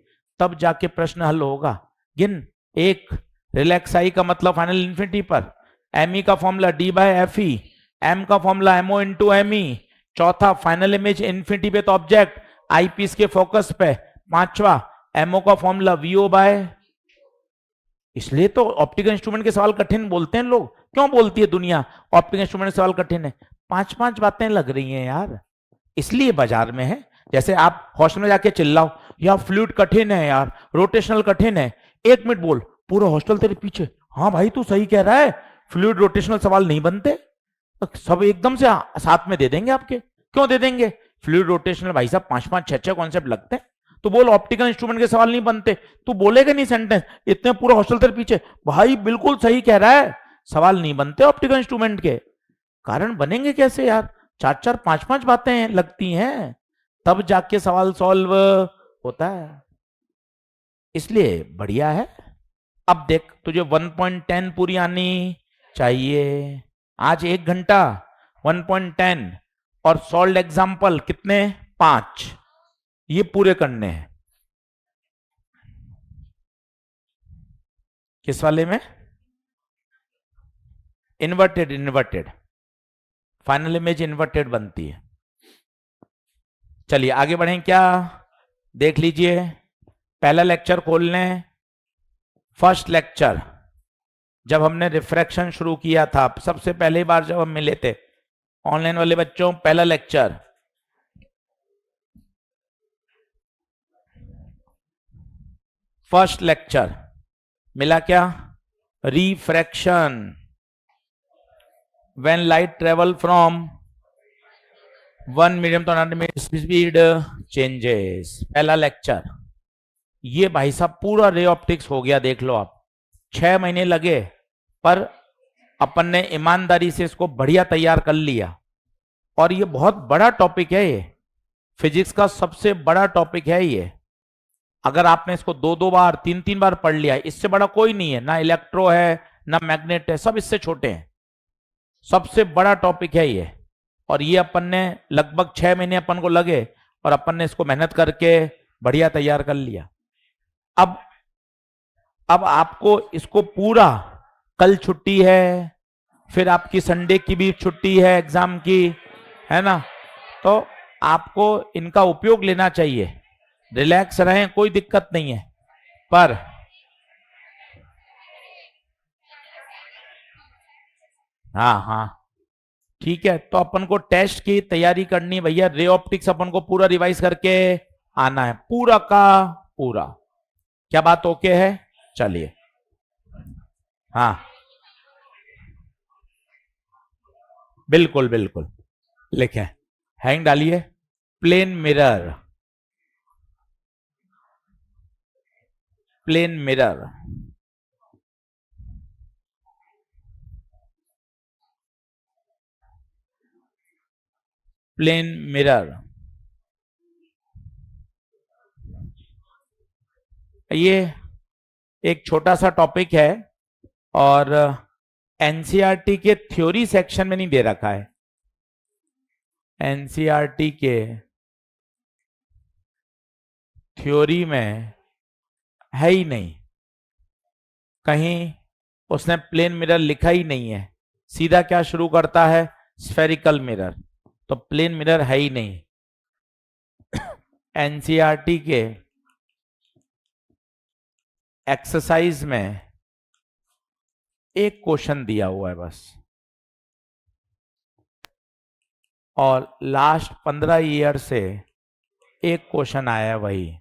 A: तब जाके प्रश्न हल होगा। गिन, एक रिलैक्स आई का मतलब फाइनल इन्फिनिटी पर, एम ई का formula D by F E, M का formula MO into M E, चौथा फाइनल इमेज इन्फिनिटी पे तो ऑब्जेक्ट आईपीस के फोकस पे, पांचवा एमओ का फॉर्मूला वीओ बाय। इसलिए तो ऑप्टिकल इंस्ट्रूमेंट के सवाल कठिन बोलते हैं लोग, क्यों बोलती है दुनिया ऑप्टिकल इंस्ट्रूमेंट के सवाल कठिन है, 5 5 बातें लग रही हैं यार, इसलिए बाजार में है। जैसे आप हॉस्टल में जाके चिल्लाओ यार फ्लूइड कठिन है यार, रोटेशनल कठिन है, 1 मिनट बोल, पूरा हॉस्टल तेरे पीछे, हाँ भाई तू सही कह रहा है, फ्लूइड रोटेशनल सवाल नहीं बनते, सब एकदम से साथ में दे देंगे आपके, क्यों दे देंगे, फ्लूइड रोटेशनल भाई साहब 5 5 6 6 कॉन्सेप्ट लगते हैं, तो बोल ऑप्टिकल इंस्ट्रूमेंट के सवाल नहीं बनते, तू बोलेगा नहीं सेंटेंस, इतने पूरा हॉस्टल तेरे पीछे, भाई बिल्कुल सही कह रहा है, सवाल नहीं बनते ऑप्टिकल इंस्ट्रूमेंट के। कारण बनेंगे कैसे यार, 4 4 5 5 बातें लगती हैं, तब जाके सवाल सॉल्व होता है, इसलिए बढ़िया है। अब देख तुझे 1.10 पूरी आनी चाहिए, आज 1 घंटा 1.10, और सॉल्व एग्जाम्पल कितने 5, ये पूरे करने हैं। किस वाले में, inverted, inverted final image inverted बनती है। चलिए आगे बढ़ें क्या, देख लीजिए, पहला लेक्चर खोल लें, फर्स्ट लेक्चर जब हमने रिफ्रैक्शन शुरू किया था, सबसे पहली बार जब हम मिले थे, ऑनलाइन वाले बच्चों पहला लेक्चर, फर्स्ट लेक्चर मिला क्या? Refraction, when light travel from one medium to another medium speed changes, पहला लेक्चर। ये भाई साहब पूरा रे ऑप्टिक्स हो गया, देख लो आप। 6 महीने लगे पर अपन ने ईमानदारी से इसको बढ़िया तैयार कर लिया। और ये बहुत बड़ा टॉपिक है, ये फिजिक्स का सबसे बड़ा टॉपिक है ये। अगर आपने इसको 2-2 बार 3-3 बार पढ़ लिया, इससे बड़ा कोई नहीं है, ना इलेक्ट्रो है ना मैग्नेट है, सब इससे छोटे हैं। सबसे बड़ा टॉपिक है ये। और ये अपन ने लगभग 6 महीने अपन को लगे और अपन ने इसको मेहनत करके बढ़िया तैयार कर लिया। अब आपको इसको पूरा, कल छुट्टी है, फिर आपकी संडे की भी छुट्टी है एग्जाम की, है ना, तो आपको इनका उपयोग लेना चाहिए। रिलैक्स रहें, कोई दिक्कत नहीं है। पर हाँ हाँ ठीक है, तो अपन को टेस्ट की तैयारी करनी है भैया। रे ऑप्टिक्स अपन को पूरा रिवाइज करके आना है, पूरा का पूरा। क्या बात ओके है? चलिए, हाँ बिल्कुल बिल्कुल, लिखें, हैंग डालिए। Plane mirror, plane mirror, plane mirror, ये एक छोटा सा टॉपिक है और एनसीईआरटी के थ्योरी सेक्शन में नहीं दे रखा है। एनसीईआरटी के थ्योरी में है ही नहीं, कहीं उसने प्लेन मिरर लिखा ही नहीं है। सीधा क्या शुरू करता है? Spherical mirror. तो प्लेन मिरर है ही नहीं। एनसीईआरटी के एक्सरसाइज में एक क्वेश्चन दिया हुआ है बस, और लास्ट 15 ईयर से एक क्वेश्चन आया है वही।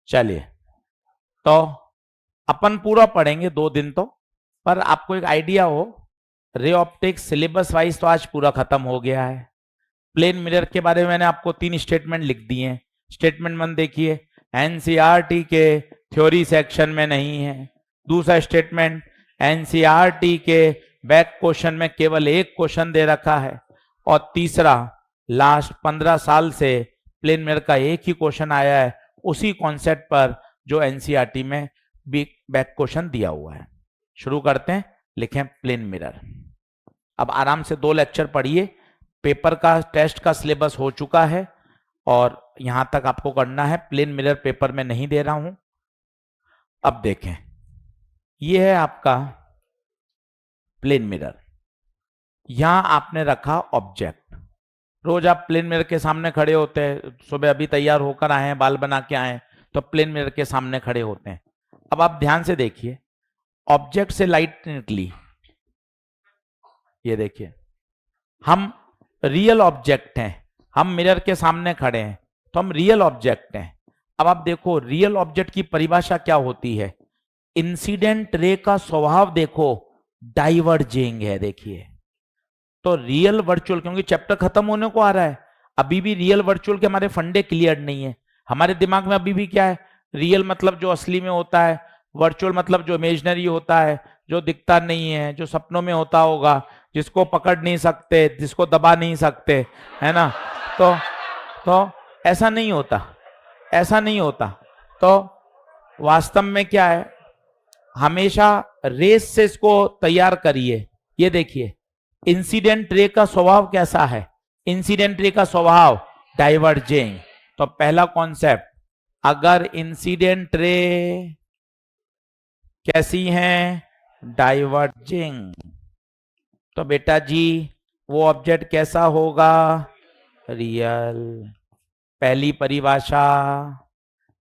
A: चलिए, तो अपन पूरा पढ़ेंगे 2 दिन तो, पर आपको एक आइडिया हो, रे ऑप्टिक्स सिलेबस वाइज तो आज पूरा खत्म हो गया है। प्लेन मिरर के बारे में मैंने आपको 3 स्टेटमेंट लिख दिए हैं। स्टेटमेंट 1 देखिए, एनसीईआरटी के थ्योरी सेक्शन में नहीं है। दूसरा स्टेटमेंट, एनसीईआरटी के बैक क्वेश्चन में केवल एक क्वेश्चन दे रखा है। और तीसरा, लास्ट 15 साल से प्लेन मिरर का एक ही क्वेश्चन आया है, उसी कॉन्सेप्ट पर जो एनसीईआरटी में बैक क्वेश्चन दिया हुआ है। शुरू करते हैं, लिखें प्लेन मिरर। अब आराम से 2 लेक्चर पढ़िए। पेपर का टेस्ट का सिलेबस हो चुका है और यहां तक आपको करना है। प्लेन मिरर पेपर में नहीं दे रहा हूं। अब देखें, यह है आपका प्लेन मिरर। यहां आपने रखा ऑब्जेक्ट। रोज आप प्लेन मिरर के सामने खड़े होते हैं, सुबह अभी तैयार होकर आए हैं, बाल बना के आए हैं, तो प्लेन मिरर के सामने खड़े होते हैं। अब आप ध्यान से देखिए, ऑब्जेक्ट से लाइट निकली, ये देखिए, हम रियल ऑब्जेक्ट हैं, हम मिरर के सामने खड़े हैं, तो हम रियल ऑब्जेक्ट हैं। अब आप देखो, रियल ऑब्जेक्ट की परिभाषा क्या होती है? इंसिडेंट रे का स्वभाव देखो, डाइवर्जिंग है। देखिए, तो रियल वर्चुअल, क्योंकि चैप्टर खत्म होने को आ रहा है, अभी भी रियल वर्चुअल के हमारे फंडे क्लियर नहीं है। हमारे दिमाग में अभी भी क्या है? रियल मतलब जो असली में होता है, वर्चुअल मतलब जो इमेजिनरी होता है, जो दिखता नहीं है, जो सपनों में होता होगा, जिसको पकड़ नहीं सकते, जिसको दबा नहीं सकते, है ना। तो ऐसा नहीं होता, ऐसा नहीं होता। तो वास्तव में क्या है, हमेशा रेस से इसको तैयार करिए। ये देखिए, इंसिडेंट रे का स्वभाव कैसा है? इंसिडेंट रे का स्वभाव डाइवर्जिंग। तो पहला कॉन्सेप्ट, अगर इंसिडेंट रे कैसी हैं? डाइवर्जिंग, तो बेटा जी वो ऑब्जेक्ट कैसा होगा? रियल। पहली परिभाषा,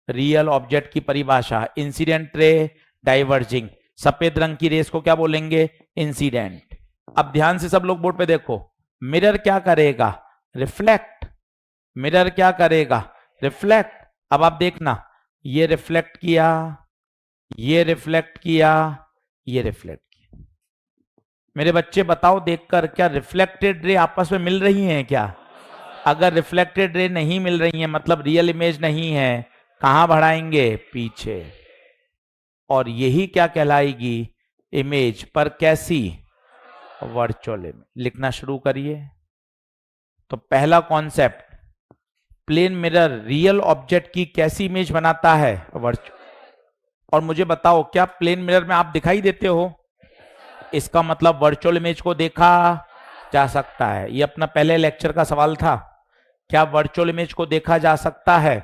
A: रियल ऑब्जेक्ट की परिभाषा, इंसिडेंट रे डाइवर्जिंग। सफेद रंग की रेस को क्या बोलेंगे? इंसिडेंट। अब ध्यान से सब लोग बोर्ड पे देखो, मिरर क्या करेगा? रिफ्लेक्ट। मिरर क्या करेगा? रिफ्लेक्ट। अब आप देखना, ये रिफ्लेक्ट किया, ये रिफ्लेक्ट किया, ये रिफ्लेक्ट किया। मेरे बच्चे बताओ देखकर, क्या रिफ्लेक्टेड रे आपस में मिल रही हैं क्या? अगर रिफ्लेक्टेड रे नहीं मिल रही है मतलब रियल इमेज नहीं है, कहां बढ़ाएंगे? पीछे। और यही क्या कहलाएगी? इमेज। पर कैसी? Virtual image. लिखना शुरू करिए। तो पहला concept, plane mirror real object की कैसी इमेज बनाता है? वर्चुअल। और मुझे बताओ, क्या प्लेन मिरर में आप दिखाई देते हो? इसका मतलब वर्चुअल इमेज को देखा जा सकता है। ये अपना पहले लेक्चर का सवाल था, क्या वर्चुअल इमेज को देखा जा सकता है?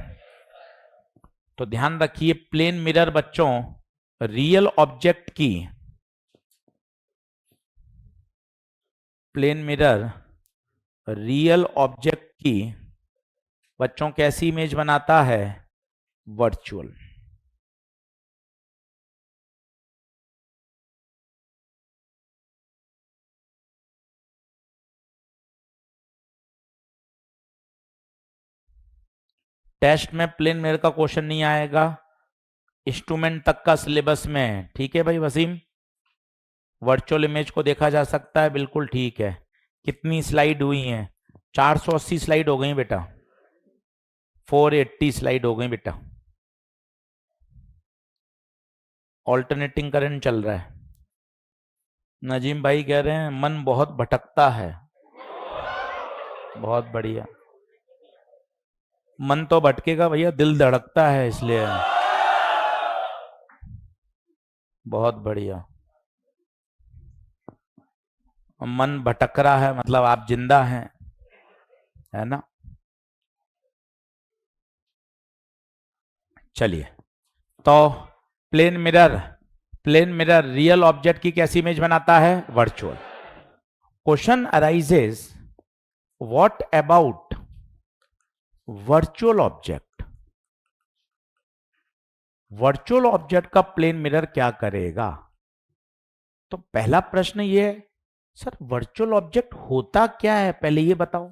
A: तो ध्यान रखिए, प्लेन मिरर बच्चों रियल ऑब्जेक्ट की, प्लेन मिरर रियल ऑब्जेक्ट की बच्चों कैसी इमेज बनाता है? वर्चुअल। टेस्ट में प्लेन मिरर का क्वेश्चन नहीं आएगा, इंस्ट्रूमेंट तक का सिलेबस में। ठीक है भाई वसीम? वर्चुअल इमेज को देखा जा सकता है, बिल्कुल ठीक है। कितनी स्लाइड हुई हैं? 480 स्लाइड हो गई बेटा, 480 स्लाइड हो गई बेटा। ऑल्टरनेटिंग करंट चल रहा है। नजीम भाई कह रहे हैं मन बहुत भटकता है। बहुत बढ़िया। मन तो भटकेगा भैया, दिल धड़कता है इसलिए। बहुत बढ़िया। मन भटक रहा है मतलब आप जिंदा हैं, है ना? चलिए, तो plane mirror, plane mirror real object की कैसी इमेज बनाता है? Virtual. Question arises, what about virtual object? Virtual object का प्लेन मिरर क्या करेगा? तो पहला प्रश्न ये है, सर वर्चुअल ऑब्जेक्ट होता क्या है, पहले ये बताओ।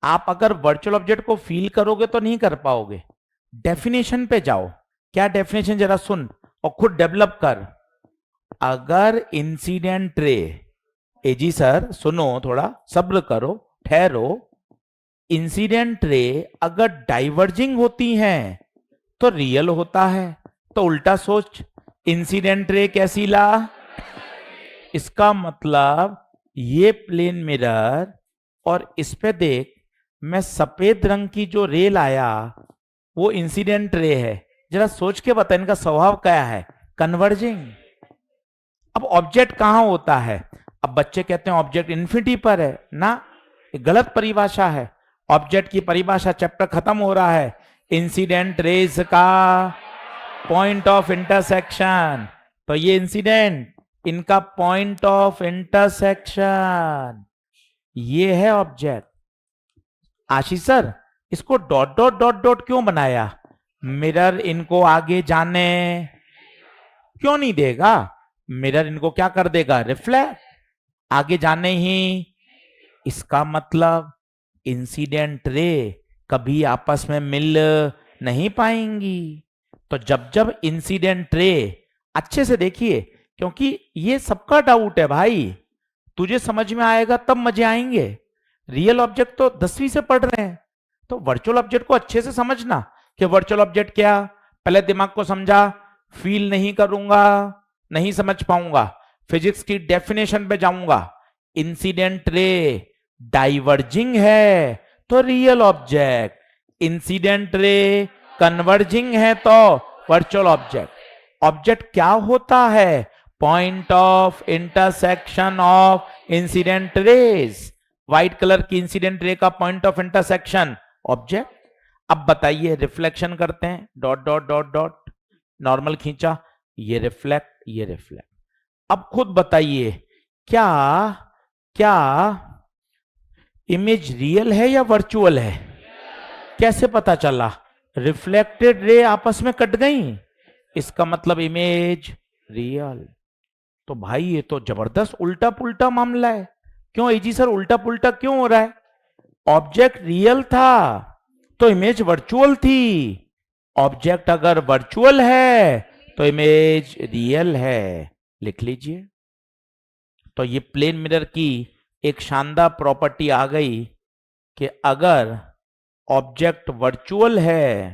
A: आप अगर वर्चुअल ऑब्जेक्ट को फील करोगे तो नहीं कर पाओगे। डेफिनेशन पे जाओ, क्या डेफिनेशन जरा सुन और खुद डेवलप कर। अगर इंसिडेंट रे, एजी सर सुनो, थोड़ा सब्र करो, ठहरो। इंसिडेंट रे अगर डाइवर्जिंग होती हैं तो रियल होता है। तो उल्टा सोच, इंसिडेंट रे कैसी ला? इसका मतलब ये प्लेन मिरर, और इस पे देख, मैं सफेद रंग की जो रे लाया वो इंसिडेंट रे है। जरा सोच के बता, इनका स्वभाव क्या है? कन्वर्जिंग। अब ऑब्जेक्ट कहां होता है? अब बच्चे कहते हैं ऑब्जेक्ट इन्फिनिटी पर है ना, ये गलत परिभाषा है। ऑब्जेक्ट की परिभाषा, चैप्टर खत्म हो रहा है। इंसिडेंट रेज का पॉइंट ऑफ इंटरसेक्शन, तो ये इंसिडेंट, इनका पॉइंट ऑफ इंटरसेक्शन, ये है ऑब्जेक्ट। आशीष सर, इसको डॉट डॉट डॉट डॉट क्यों बनाया? मिरर इनको आगे जाने क्यों नहीं देगा? मिरर इनको क्या कर देगा? रिफ्लेक्ट, आगे जाने ही। इसका मतलब इंसिडेंट रे कभी आपस में मिल नहीं पाएंगी। तो जब जब इंसिडेंट रे, अच्छे से देखिए क्योंकि ये सबका डाउट है भाई, तुझे समझ में आएगा तब मजे आएंगे। रियल ऑब्जेक्ट तो 10वीं से पढ़ रहे हैं, तो वर्चुअल ऑब्जेक्ट को अच्छे से समझना कि वर्चुअल ऑब्जेक्ट क्या। पहले दिमाग को समझा, फील नहीं करूंगा, नहीं समझ पाऊंगा। फिजिक्स की डेफिनेशन पे जाऊंगा, इंसिडेंट रे डाइवर्जिंग है तो real object, incident ray converging है तो वर्चुअल ऑब्जेक्ट। ऑब्जेक्ट क्या होता है? Point of intersection of incident raise. White colour की इंसिडेंट रे का पॉइंट ऑफ इंटरसेक्शन ऑब्जेक्ट। अब बताइए, रिफ्लेक्शन करते हैं, dot dot dot dot, normal खींचा, ये रिफ्लेक्ट, ये रिफ्लेक्ट। अब खुद बताइए, क्या क्या इमेज रियल है या वर्चुअल है? कैसे पता चला? रिफ्लेक्टेड रे आपस में कट गई, इसका मतलब इमेज रियल। तो भाई ये तो जबरदस्त उल्टा पुल्टा मामला है। क्यों जी सर, उल्टा पुल्टा क्यों हो रहा है? ऑब्जेक्ट रियल था तो इमेज वर्चुअल थी, ऑब्जेक्ट अगर वर्चुअल है तो इमेज रियल है। लिख लीजिए। तो ये प्लेन मिरर की एक शानदार प्रॉपर्टी आ गई कि अगर ऑब्जेक्ट वर्चुअल है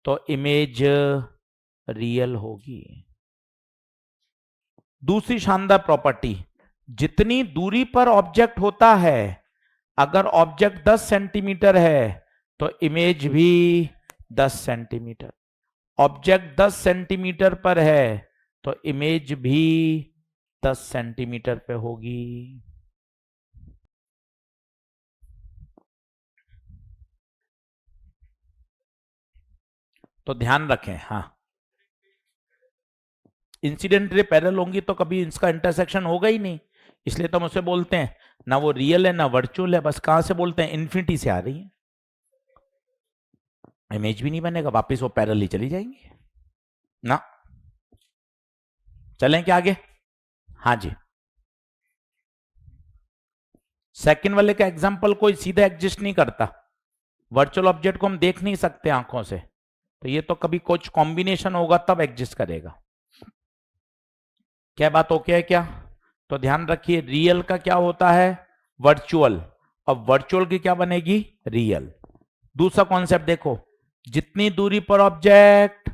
A: तो इमेज रियल होगी। दूसरी शानदार प्रॉपर्टी, जितनी दूरी पर ऑब्जेक्ट होता है, अगर ऑब्जेक्ट 10 सेंटीमीटर है तो इमेज भी 10 सेंटीमीटर। ऑब्जेक्ट 10 सेंटीमीटर पर है तो इमेज भी 10 सेंटीमीटर पे होगी। तो ध्यान रखें। हाँ, इंसिडेंट रे पैरेलल होंगी तो कभी इसका इंटरसेक्शन होगा ही नहीं, इसलिए तो हम उसे बोलते हैं ना वो रियल है ना वर्चुअल है। बस कहां से बोलते हैं? इन्फिनिटी से आ रही है। इमेज भी नहीं बनेगा, वापस वो पैरेलल ही चली जाएंगी ना। चलें क्या आगे? हाँ जी। सेकंड वाले का एग्जांपल कोई सीधा एग्जिस्ट नहीं करता। वर्चुअल ऑब्जेक्ट को हम देख नहीं सकते आंखों से, तो ये तो कभी कुछ कॉम्बिनेशन होगा तब एग्जिस्ट करेगा। क्या बात ओके है क्या? तो ध्यान रखिए, रियल का क्या होता है? वर्चुअल। अब वर्चुअल की क्या बनेगी? रियल। दूसरा कॉन्सेप्ट देखो, जितनी दूरी पर ऑब्जेक्ट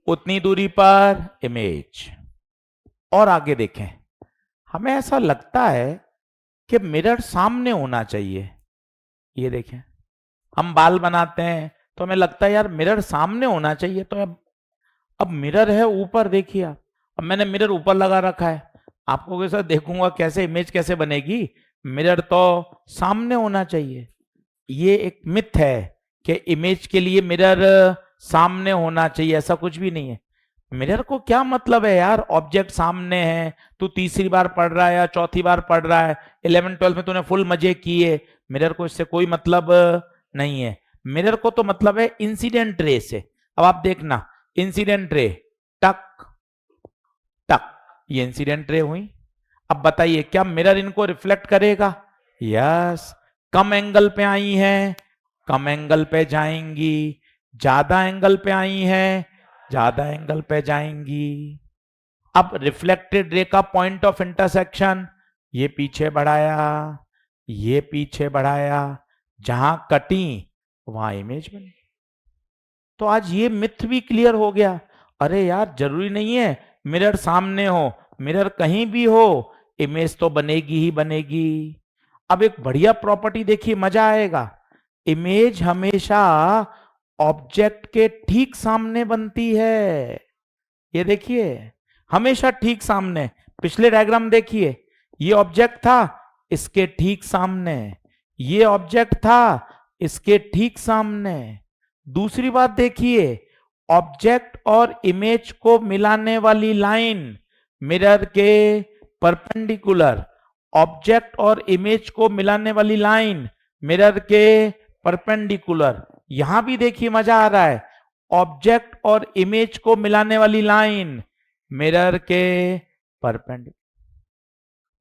A: उतनी दूरी पर इमेज। और आगे देखें, हमें ऐसा लगता है कि मिरर सामने होना चाहिए। ये देखें, हम बाल बनाते हैं तो हमें लगता है यार मिरर सामने होना चाहिए। तो अब मिरर है ऊपर, देखिए आप, अब मैंने मिरर ऊपर लगा रखा है, आपको कैसा देखूंगा, कैसे इमेज कैसे बनेगी? मिरर तो सामने होना चाहिए। ये एक मिथ है कि इमेज के लिए मिरर सामने होना चाहिए, ऐसा कुछ भी नहीं है। मिरर को क्या मतलब है यार? ऑब्जेक्ट सामने है, तू तीसरी बार पढ़ रहा है या चौथी बार पढ़ रहा है, 11 12 में तूने फुल मजे किए, मिरर को इससे कोई मतलब नहीं है। मिरर को तो मतलब है इंसिडेंट रे से। अब आप देखना, इंसिडेंट रे टक टक, ये इंसिडेंट रे हुई। अब बताइए क्या मिरर इनको रिफ्लेक्ट करेगा? यस। कम एंगल पे आई हैं, कम एंगल पे जाएंगी, ज्यादा एंगल पे आई हैं, ज्यादा एंगल पे जाएंगी। अब रिफ्लेक्टेड रे का पॉइंट ऑफ इंटरसेक्शन, ये पीछे बढ़ाया, ये पीछे बढ़ाया, जहां कटी वहां इमेज बनी। तो आज ये मिथ भी क्लियर हो गया। अरे यार जरूरी नहीं है मिरर सामने हो, मिरर कहीं भी हो, इमेज तो बनेगी ही बनेगी। अब एक बढ़िया प्रॉपर्टी देखिए, मजा आएगा। इमेज हमेशा ऑब्जेक्ट के ठीक सामने बनती है। ये देखिए, हमेशा ठीक सामने। पिछले डायग्राम देखिए, ये ऑब्जेक्ट था, इसके ठीक सामने, ये ऑब्जेक्ट था, इसके ठीक सामने। दूसरी बात देखिए, ऑब्जेक्ट और इमेज को मिलाने वाली लाइन मिरर के परपेंडिकुलर, ऑब्जेक्ट और इमेज को मिलाने वाली लाइन मिरर के परपेंडिकुलर। यहां भी देखिए मजा आ रहा है, ऑब्जेक्ट और इमेज को मिलाने वाली लाइन मिरर के परपेंडिकुलर।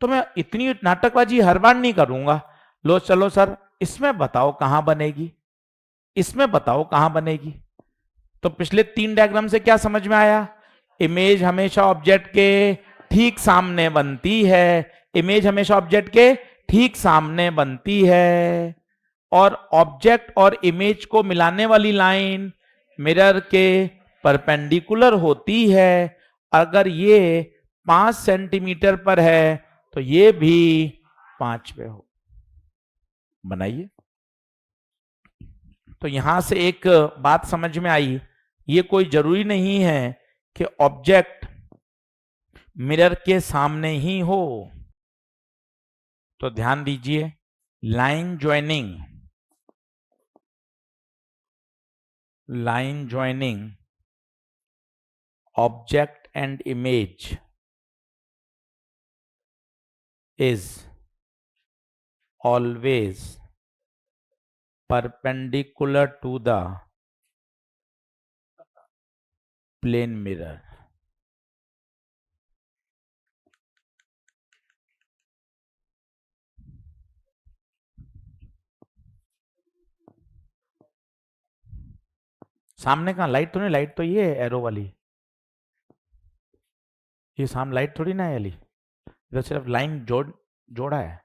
A: तो मैं इतनी नाटकबाजी हर बार नहीं करूंगा। लो चलो सर, इसमें बताओ कहां बनेगी, इसमें बताओ कहां बनेगी। तो पिछले 3 डायग्राम से क्या समझ में आया? इमेज हमेशा ऑब्जेक्ट के ठीक सामने बनती है, इमेज हमेशा ऑब्जेक्ट के ठीक सामने बनती है, और ऑब्जेक्ट और इमेज को मिलाने वाली लाइन मिरर के परपेंडिकुलर होती है। अगर ये 5 सेंटीमीटर पर है तो ये भी 5 पे हो। बनाइए। तो यहां से एक बात समझ में आई, ये कोई जरूरी नहीं है कि ऑब्जेक्ट मिरर के सामने ही हो। तो ध्यान दीजिए, line joining, line joining object and image is always perpendicular to the plane mirror. सामने कहाँ लाइट तो नहीं, लाइट तो ये है एरो वाली, ये सामने लाइट थोड़ी ना है वाली, इधर सिर्फ लाइन जोड़ा है।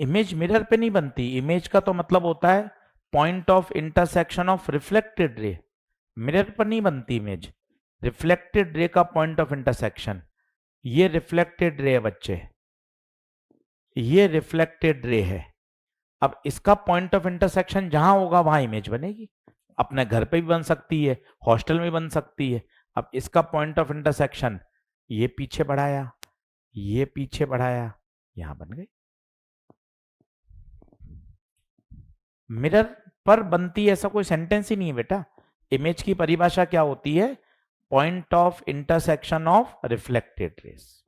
A: इमेज मिरर पे नहीं बनती, इमेज का तो मतलब होता है point of intersection of reflected ray, mirror पर नहीं बनती इमेज, रिफ्लेक्टेड रे का पॉइंट ऑफ इंटरसेक्शन। ये रिफ्लेक्टेड रे है बच्चे, ये रिफ्लेक्टेड रे है। अब इसका पॉइंट ऑफ इंटरसेक्शन जहां होगा वहां इमेज बनेगी, अपने घर पे भी बन सकती है, हॉस्टल में बन सकती है। अब इसका पॉइंट ऑफ इंटरसेक्शन ये पीछे बढ़ाया, ये पीछे बढ़ाया, यहां बन गई। मिरर पर बनती है ऐसा कोई सेंटेंस ही नहीं है बेटा। इमेज की परिभाषा क्या होती है? Point of intersection of reflected rays.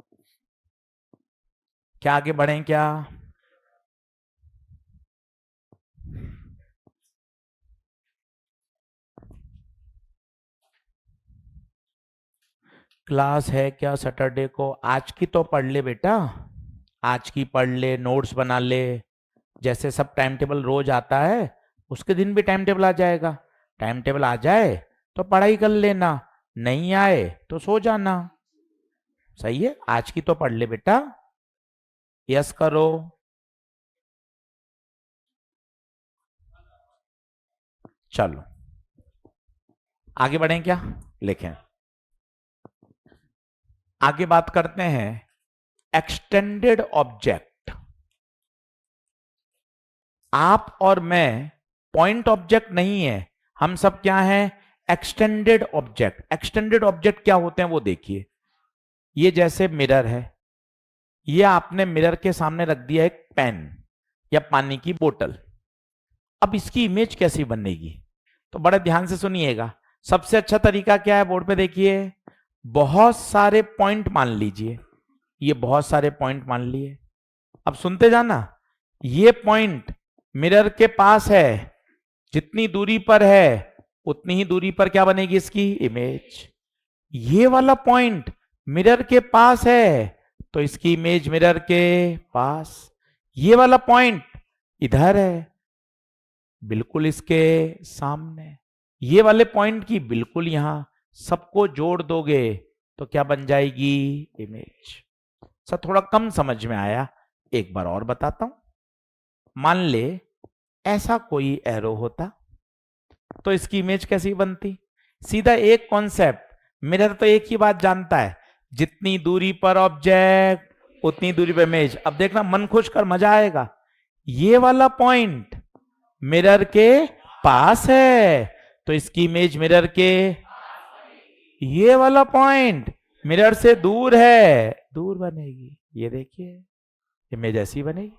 A: क्या आगे बढ़ें क्या? क्लास है क्या सैटरडे को? आज की तो पढ़ ले बेटा, आज की पढ़ ले, नोट्स बना ले। जैसे सब टाइम टेबल रोज आता है, उसके दिन भी टाइम टेबल आ जाएगा। टाइम टेबल आ जाए तो पढ़ाई कर लेना, नहीं आए तो सो जाना। सही है, आज की तो पढ़ ले बेटा। यस करो। चलो आगे बढ़ें क्या? लिखें। आगे बात करते हैं एक्सटेंडेड ऑब्जेक्ट। आप और मैं पॉइंट ऑब्जेक्ट नहीं है, हम सब क्या हैं? Extended object. एक्सटेंडेड ऑब्जेक्ट क्या होते हैं वो देखिए। ये जैसे मिरर है, ये आपने मिरर के सामने रख दिया एक पेन या पानी की बोतल। अब इसकी इमेज कैसी बनेगी? तो बड़े ध्यान से सुनिएगा। सबसे अच्छा तरीका क्या है? बोर्ड पे देखिए, बहुत सारे पॉइंट मान लीजिए, ये बहुत सारे पॉइंट मान लिए। अब सुनते जाना, ये पॉइंट मिरर के पास है, जितनी दूरी पर है उतनी ही दूरी पर क्या बनेगी इसकी इमेज। ये वाला पॉइंट मिरर के पास है तो इसकी इमेज मिरर के पास। ये वाला पॉइंट इधर है, बिल्कुल इसके सामने। ये वाले पॉइंट की बिल्कुल यहां। सबको जोड़ दोगे तो क्या बन जाएगी? इमेज। सर थोड़ा कम समझ में आया, एक बार और बताता हूं। मान ले ऐसा कोई एरो होता तो इसकी इमेज कैसी बनती? सीधा एक कॉन्सेप्ट, मिरर तो एक ही बात जानता है, जितनी दूरी पर ऑब्जेक्ट उतनी दूरी पर इमेज। अब देखना, मन खुश कर, मजा आएगा। ये वाला पॉइंट मिरर के पास है तो इसकी इमेज मिरर के, ये वाला पॉइंट मिरर से दूर है, दूर बनेगी। ये देखिए इमेज ऐसी बनेगी।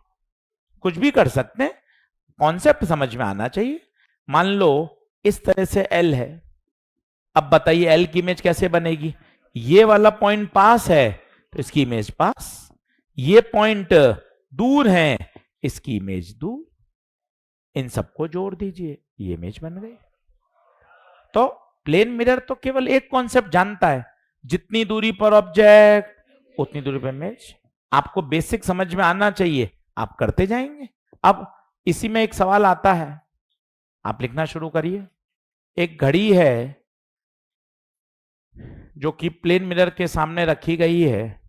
A: कुछ भी कर सकते हैं, कॉन्सेप्ट समझ में आना चाहिए। मान लो इस तरह से एल है, अब बताइए एल की इमेज कैसे बनेगी? ये वाला पॉइंट पास है तो इसकी इमेज पास, ये पॉइंट दूर है, इसकी इमेज दूर। इन सबको जोड़ दीजिए, ये इमेज बन गई। तो प्लेन मिरर तो केवल एक कॉन्सेप्ट जानता है, जितनी दूरी पर ऑब्जेक्ट उतनी दूरी पर इमेज। आपको बेसिक समझ में आना चाहिए, आप करते जाएंगे। अब इसी में एक सवाल आता है, आप लिखना शुरू करिए। एक घड़ी है जो कि प्लेन मिरर के सामने रखी गई है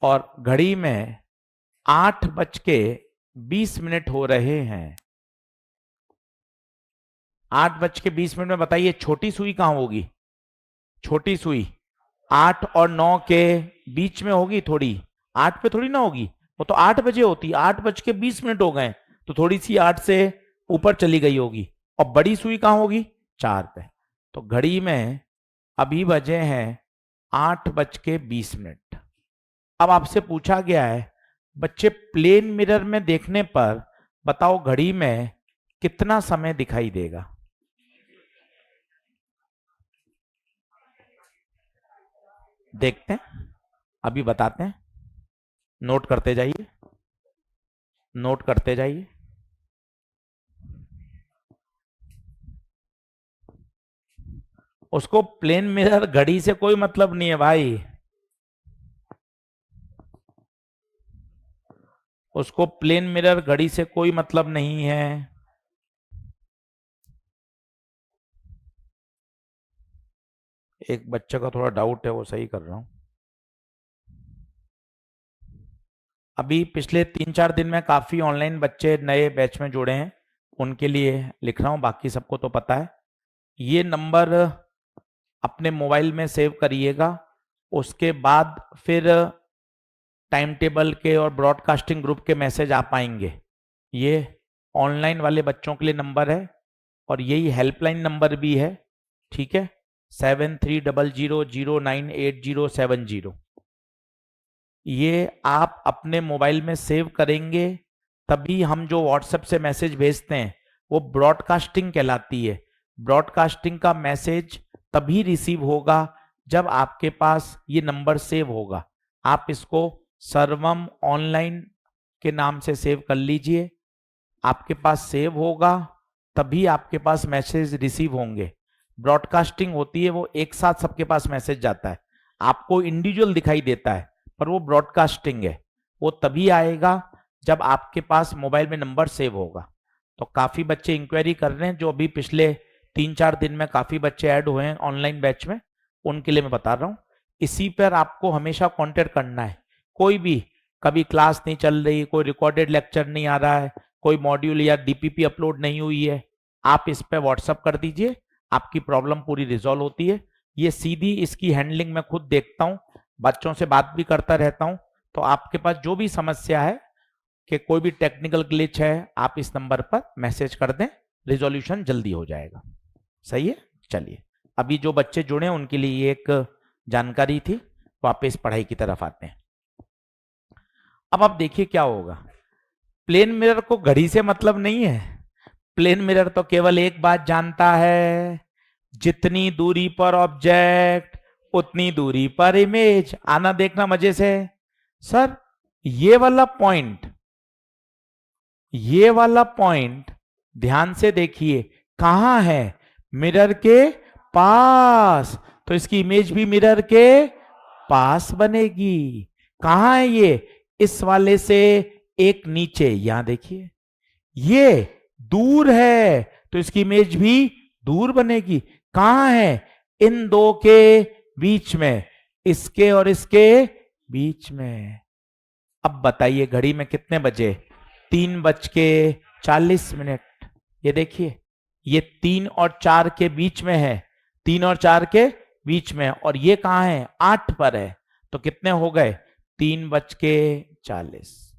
A: और घड़ी में 8:20 हो रहे हैं। 8:20 में बताइए छोटी सुई कहां होगी? छोटी सुई 8 और 9 के बीच में होगी, थोड़ी 8 पे थोड़ी ना होगी, वो तो 8 बजे होती। 8:20 हो गए तो थोड़ी सी 8 से ऊपर चली गई होगी। और बड़ी सुई कहां होगी? 4 पे। तो घड़ी में अभी बजे हैं 8:20। अब आपसे पूछा गया है बच्चे, प्लेन मिरर में देखने पर बताओ घड़ी में कितना समय दिखाई देगा? देखते हैं। अभी बताते हैं, नोट करते जाइए, नोट करते जाइए। उसको प्लेन मिरर घड़ी से कोई मतलब नहीं है भाई, उसको प्लेन मिरर घड़ी से कोई मतलब नहीं है। एक बच्चे का थोड़ा डाउट है, वो सही कर रहा हूं। अभी पिछले 3-4 दिन में काफी ऑनलाइन बच्चे नए बैच में जुड़े हैं, उनके लिए लिख रहा हूं, बाकी सबको तो पता है। ये नंबर अपने मोबाइल में सेव करिएगा, उसके बाद फिर टाइम टेबल के और ब्रॉडकास्टिंग ग्रुप के मैसेज आ पाएंगे। ये ऑनलाइन वाले बच्चों के लिए नंबर है और यही हेल्पलाइन नंबर भी है, ठीक है। 7300098070, ये आप अपने मोबाइल में सेव करेंगे, तभी हम जो व्हाट्सएप से मैसेज भेजते हैं वो ब्रॉडकास्टिंग कहलाती है। ब्रॉडकास्टिंग का मैसेज तभी रिसीव होगा जब आपके पास ये नंबर सेव होगा। आप इसको सर्वम ऑनलाइन के नाम से सेव कर लीजिए, आपके पास सेव होगा तभी आपके पास मैसेज रिसीव होंगे। ब्रॉडकास्टिंग होती है वो एक साथ सबके पास मैसेज जाता है, आपको इंडिविजुअल दिखाई देता है, पर वो ब्रॉडकास्टिंग है। वो तभी आएगा जब आपके पास मोबाइल में नंबर सेव होगा। तो काफी बच्चे इंक्वायरी कर रहे हैं, जो अभी पिछले 3-4 दिन में काफी बच्चे ऐड हुए हैं ऑनलाइन बैच में, उनके लिए मैं बता रहा हूँ। इसी पर आपको हमेशा कांटेक्ट करना है। कोई भी कभी क्लास नहीं चल रही, कोई रिकॉर्डेड लेक्चर नहीं आ रहा है, कोई मॉड्यूल या डीपीपी अपलोड नहीं हुई है, आप इस पे व्हाट्सअप कर दीजिए, आपकी प्रॉब्लम पूरी रिजॉल्व होती है। ये सीधी इसकी हैंडलिंग मैं खुद देखता हूँ, बच्चों से बात भी करता रहता हूँ। तो आपके पास जो भी समस्या है कि कोई भी टेक्निकल ग्लिच है, आप इस नंबर पर मैसेज कर दें, रिजोल्यूशन जल्दी हो जाएगा। सही है, चलिए अभी जो बच्चे जुड़े हैं उनके लिए एक जानकारी थी, वापस पढ़ाई की तरफ आते हैं। अब आप देखिए क्या होगा। प्लेन मिरर को घड़ी से मतलब नहीं है, प्लेन मिरर तो केवल एक बात जानता है, जितनी दूरी पर ऑब्जेक्ट उतनी दूरी पर इमेज। आना देखना मजे से। सर ये वाला पॉइंट, ये वाला पॉइंट ध्यान से देखिए कहां है, मिरर के पास, तो इसकी इमेज भी मिरर के पास बनेगी। कहां है ये, इस वाले से एक नीचे, यहां देखिए ये दूर है, तो इसकी इमेज भी दूर बनेगी। कहां है, इन दो के बीच में, इसके और इसके बीच में। अब बताइए घड़ी में कितने बजे, 3:40। ये देखिए ये 3 और 4 के बीच में है, 3 और 4 के बीच में, और ये कहां है, 8 पर है, तो कितने हो गए, 3:40।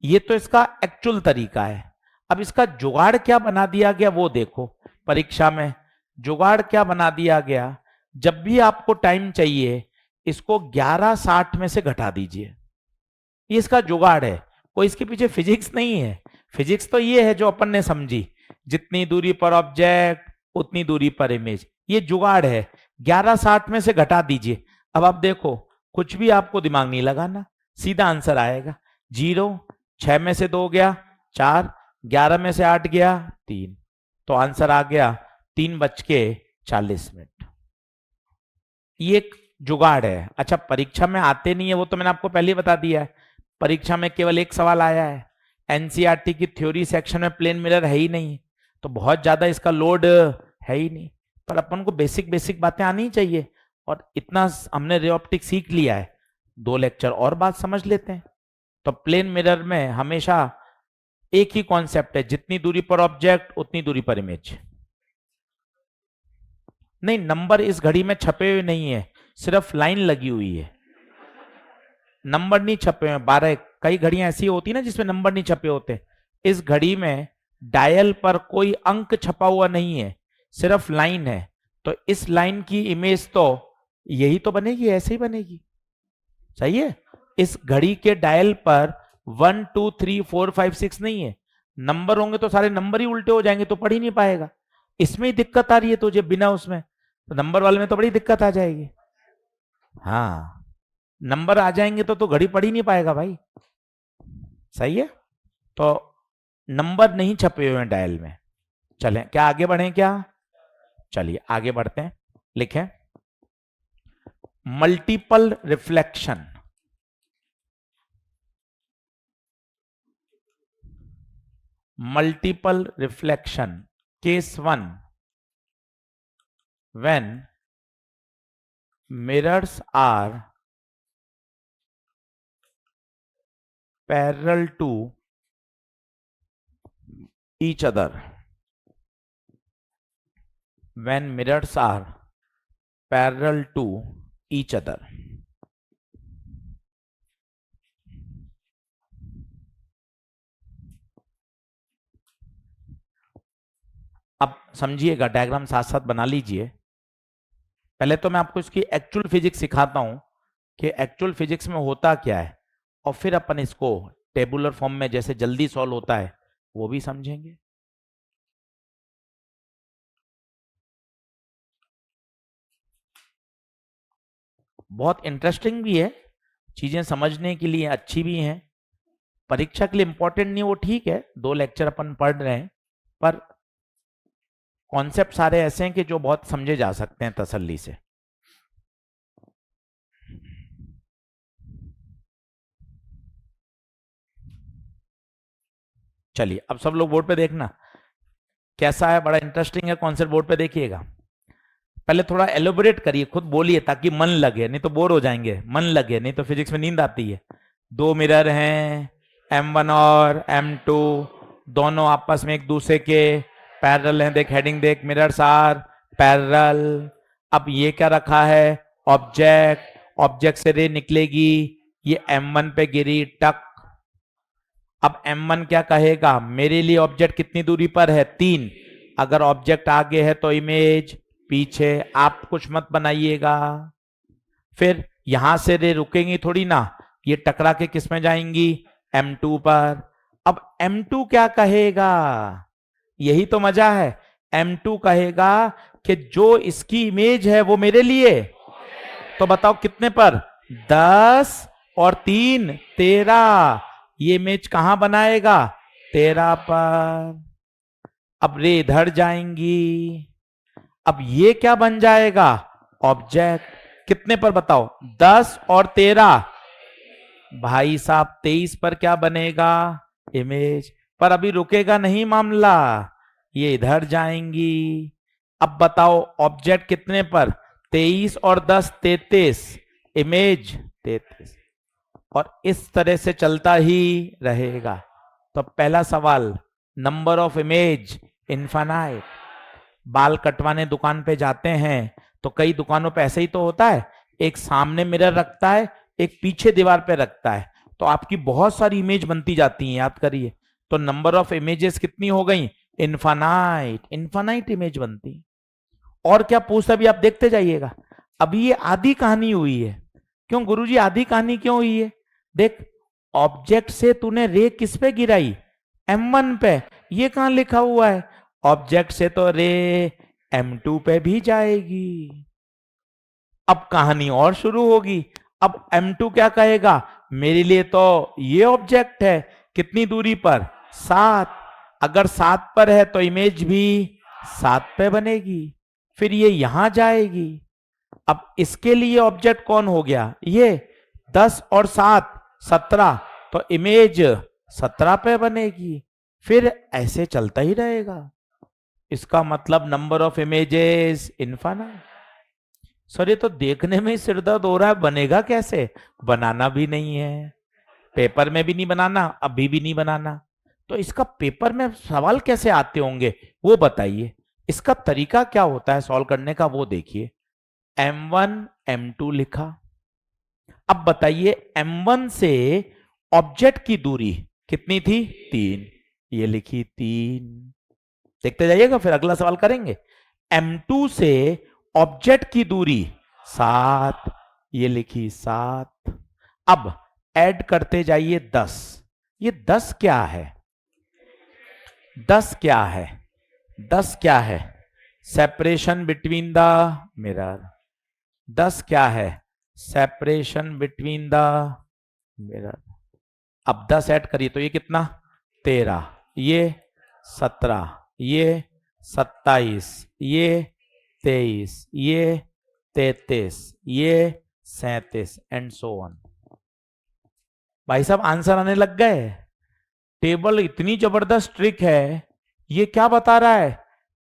A: ये तो इसका एक्चुअल तरीका है। अब इसका जुगाड़ क्या बना दिया गया वो देखो, परीक्षा में जुगाड़ क्या बना दिया गया। जब भी आपको टाइम चाहिए इसको 11:60 में से घटा दीजिए, ये इसका जुगाड़ है, कोई इसके पीछे फिजिक्स नहीं है। फिजिक्स तो ये है जो अपन ने समझी, जितनी दूरी पर ऑब्जेक्ट उतनी दूरी पर इमेज, ये जुगाड़ है। 11:60 में से घटा दीजिए। अब आप देखो कुछ भी आपको दिमाग नहीं लगाना, सीधा आंसर आएगा। 0, 6 में से 2 गया 4, 11 में से 8 गया 3, तो आंसर आ गया 3:40। ये एक जुगाड़ है। अच्छा परीक्षा में आते नहीं है वो तो मैंने आपको पहले ही बता दिया है, परीक्षा में केवल एक सवाल आया है, एनसीईआरटी की थ्योरी सेक्शन में प्लेन मिरर है ही नहीं, तो बहुत ज्यादा इसका लोड है ही नहीं, पर अपन को बेसिक बेसिक बातें आनी चाहिए। और इतना हमने रे ऑप्टिक सीख लिया है, 2 लेक्चर और बात समझ लेते हैं। तो प्लेन मिरर में हमेशा एक ही कॉन्सेप्ट है, जितनी दूरी पर ऑब्जेक्ट उतनी दूरी पर इमेज। नहीं, नंबर इस घड़ी में छपे हुए नहीं है, सिर्फ लाइन लगी हुई है, नंबर नहीं छपे हुए। 12 कई घड़ियां ऐसी होती ना जिसमें नंबर नहीं छपे होते, इस घड़ी में डायल पर कोई अंक छपा हुआ नहीं है, सिर्फ लाइन है। तो इस लाइन की इमेज तो यही तो बनेगी, ऐसे ही बनेगी। सही है, इस घड़ी के डायल पर 1 2 3 4 5 6 नहीं है, नंबर होंगे तो सारे नंबर ही उल्टे हो जाएंगे, तो पढ़ ही नहीं पाएगा। इसमें ही दिक्कत आ रही है तुझे, बिना उसमें तो नंबर वाले में तो बड़ी दिक्कत आ जाएगी। हाँ नंबर आ जाएंगे तो घड़ी पढ़ ही नहीं पाएगा भाई। सही है, तो नंबर नहीं छपे हुए हैं डायल में। चलें, क्या आगे बढ़ें क्या? चलिए आगे बढ़ते हैं। लिखें multiple reflection. Multiple reflection case 1, when mirrors are parallel to each other. When mirrors are parallel to each other. अब समझिएगा, डायग्राम साथ साथ बना लीजिए। पहले तो मैं आपको इसकी एक्चुअल फिजिक्स सिखाता हूं कि एक्चुअल फिजिक्स में होता क्या है, और फिर अपन इसको टेबुलर फॉर्म में जैसे जल्दी सॉल्व होता है वो भी समझेंगे। बहुत इंटरेस्टिंग भी है, चीजें समझने के लिए अच्छी भी हैं, परीक्षा के लिए इंपॉर्टेंट नहीं वो ठीक है, 2 लेक्चर अपन पढ़ रहे हैं, पर कॉन्सेप्ट सारे ऐसे हैं कि जो बहुत समझे जा सकते हैं तसल्ली से। चलिए अब सब लोग बोर्ड पे देखना कैसा है, बड़ा इंटरेस्टिंग है कॉन्सेप्ट, बोर्ड पे देखिएगा। पहले थोड़ा एलोबरेट करिए, खुद बोलिए ताकि मन लगे, नहीं तो बोर हो जाएंगे। मन लगे, नहीं तो फिजिक्स में नींद आती है। 2 मिरर हैं, M1 और M2, दोनों आपस में एक दूसरे के पैरेलल हैं। देख हेडिंग देख, मिरर्स आर पैरेलल। अब ये क्या रखा है, ऑब्जेक्ट, ऑब्जेक्ट से रे निकलेगी, ये M1 पे गिरी, टक। अब M1 क्या कहेगा, मेरे लिए ऑब्जेक्ट कितनी दूरी पर है, 3। अगर ऑब्जेक्ट आगे है तो इमेज पीछे, आप कुछ मत बनाइएगा। फिर यहां से रे रुकेंगी थोड़ी ना, ये टकरा के किस में जाएंगी, M2 पर। अब M2 क्या कहेगा, यही तो मजा है। M2 कहेगा कि जो इसकी इमेज है वो मेरे लिए, तो बताओ कितने पर, 10 और 3 13। ये इमेज कहां बनाएगा, 13 पर। अब रे इधर जाएंगी, अब ये क्या बन जाएगा, ऑब्जेक्ट। कितने पर बताओ, 10 और 13। भाई साहब 23 पर क्या बनेगा, इमेज। पर अभी रुकेगा नहीं मामला, ये इधर जाएंगी। अब बताओ ऑब्जेक्ट कितने पर, 23 और 10 33, इमेज 33। और इस तरह से चलता ही रहेगा। तो पहला सवाल, नंबर ऑफ इमेज इनफाइनाइट। बाल कटवाने दुकान पे जाते हैं तो कई दुकानों पे ऐसे ही तो होता है, एक सामने मिरर रखता है, एक पीछे दीवार पे रखता है, तो आपकी बहुत सारी इमेज बनती जाती हैं, याद करिए। तो नंबर ऑफ इमेजेस कितनी हो गई, इनफाइनाइट, इनफाइनाइट इमेज बनती। और क्या पूछता अभी आप देखते जाइएगा। अभी ये आधी कहानी हुई है। क्यों गुरुजी आधी कहानी क्यों हुई है, देख ऑब्जेक्ट से तूने रे किस पे गिराई, M1 पे, ये कहां लिखा हुआ है, ऑब्जेक्ट से तो रे M2 पे भी जाएगी। अब कहानी और शुरू होगी। अब M2 क्या कहेगा, मेरे लिए तो ये ऑब्जेक्ट है, कितनी दूरी पर, 7। अगर 7 पर है तो इमेज भी 7 पे बनेगी, फिर ये यहां जाएगी। अब इसके लिए ऑब्जेक्ट कौन हो गया, ये 10 और 7 17, तो इमेज 17 पे बनेगी, फिर ऐसे चलता ही रहेगा। इसका मतलब number of images infinite. Sir ये तो देखने में ही सिर दर्द हो रहा है, बनेगा कैसे, बनाना भी नहीं है, पेपर में भी नहीं बनाना, अभी भी नहीं बनाना, तो इसका पेपर में सवाल कैसे आते होंगे वो बताइए, इसका तरीका क्या होता है सॉल्व करने का वो देखिए। M1 M2 लिखा, अब बताइए M1 से ऑब्जेक्ट की दूरी कितनी थी, 3, ये लिखी 3। देखते जाइएगा, फिर अगला सवाल करेंगे। M2 से ऑब्जेक्ट की दूरी 7, ये लिखी 7। अब ऐड करते जाइए 10, ये 10 क्या है, 10 क्या है, 10 क्या है, सेपरेशन बिटवीन द मिरर। 10 क्या है, सेपरेशन बिटवीन द मिरर। अब 10 ऐड करिए तो ये कितना 13, ये 17, ये 27, ये 23, ये 33, ये 37 एंड सो ऑन। भाई साहब आंसर आने लग गए। टेबल इतनी जबरदस्त ट्रिक है। ये क्या बता रहा है,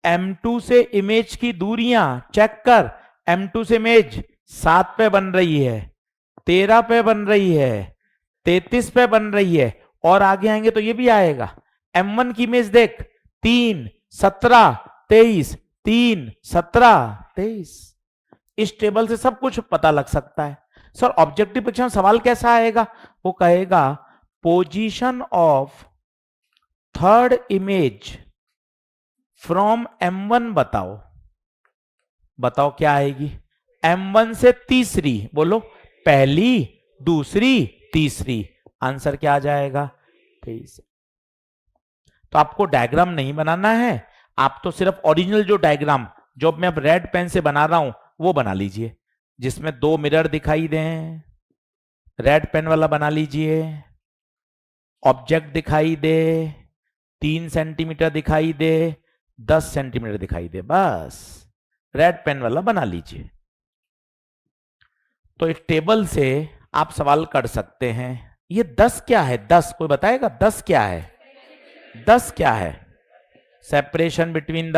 A: M2 से इमेज की दूरियां चेक कर। M2 से इमेज 7 पे बन रही है, 13 पे बन रही है, 33 पे बन रही है, और आगे आएंगे तो ये भी आएगा। M1 की इमेज देख 3, 17, 23, 3, 17, 23। इस टेबल से सब कुछ पता लग सकता है। सर ऑब्जेक्टिव परीक्षा में सवाल कैसा आएगा, वो कहेगा position of third image from M1 बताओ। बताओ क्या आएगी, M1 से तीसरी, बोलो पहली, दूसरी, तीसरी। आंसर क्या आ जाएगा 23। तो आपको डायग्राम नहीं बनाना है, आप तो सिर्फ ओरिजिनल जो डायग्राम जो मैं अब रेड पेन से बना रहा हूं वो बना लीजिए, जिसमें 2 मिरर दिखाई दें। रेड पेन वाला बना लीजिए। ऑब्जेक्ट दिखाई दे, 3 सेंटीमीटर दिखाई दे, 10 सेंटीमीटर दिखाई दे, बस रेड पेन वाला बना लीजिए। तो इस टेबल से आप सवाल कर सकते हैं। ये 10 क्या है, 10 कोई बताएगा 10 क्या है? 10 क्या है? Separation between the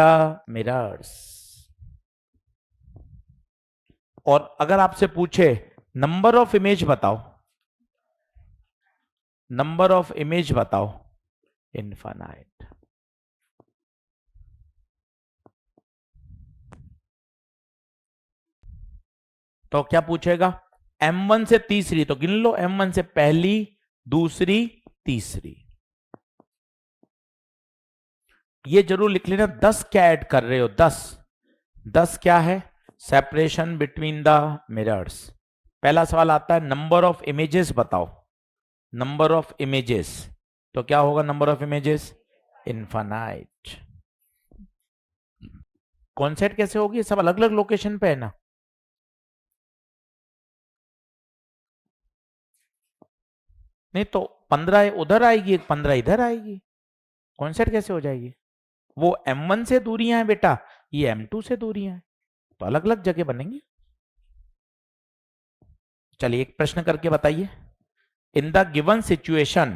A: mirrors. और अगर आपसे पूछे नंबर ऑफ इमेज बताओ, नंबर ऑफ इमेज बताओ, इनफाइनाइट। तो क्या पूछेगा, M1 से तीसरी, तो गिन लो M1 से पहली, दूसरी, तीसरी। ये जरूर लिख लेना 10 क्या ऐड कर रहे हो, 10 क्या है, सेपरेशन बिटवीन द मिरर्स। पहला सवाल आता है नंबर ऑफ इमेजेस बताओ, नंबर ऑफ इमेजेस। तो क्या होगा number of images, infinite. Concept कैसे होगी, सब अलग अलग लोकेशन पे है ना। नहीं तो 15 उधर आएगी, 15 इधर आएगी, कॉन्सेप्ट कैसे हो जाएगी। वो M1 से दूरियां हैं बेटा, ये M2 से दूरियां हैं, तो अलग अलग जगह बनेंगी। चलिए एक प्रश्न करके बताइए। इन द गिवन सिचुएशन,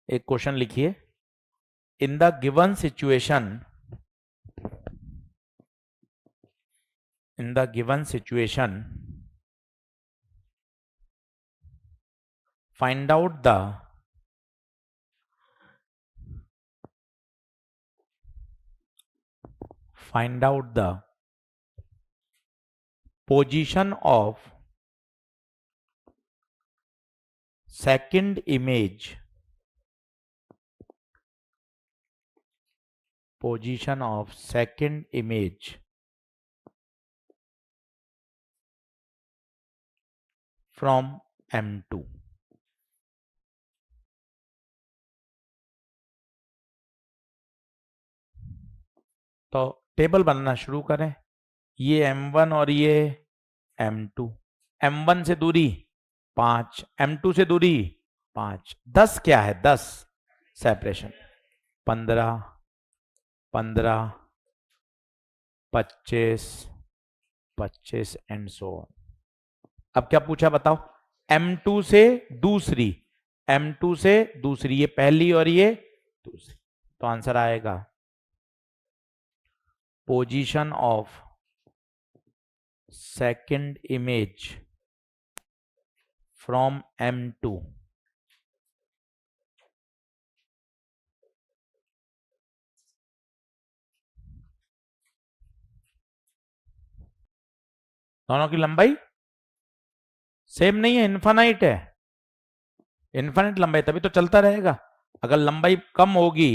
A: एक क्वेश्चन लिखिए। In the given situation, in the given situation find out the position of second image, position of second image from M2। तो टेबल बनाना शुरू करें। ये M1 और ये M2। M1 से दूरी 5, M2 से दूरी 5, 10 क्या है, 10 सेपरेशन, 15, 15, 25, 25 एंड सो ऑन। अब क्या पूछा बताओ, M2 से दूसरी, M2 से दूसरी, ये पहली और ये दूसरी। तो आंसर आएगा position of second image from M2। दोनों की लंबाई सेम नहीं है, इनफाइनाइट है, इनफाइनाइट लंबाई, तभी तो चलता रहेगा। अगर लंबाई कम होगी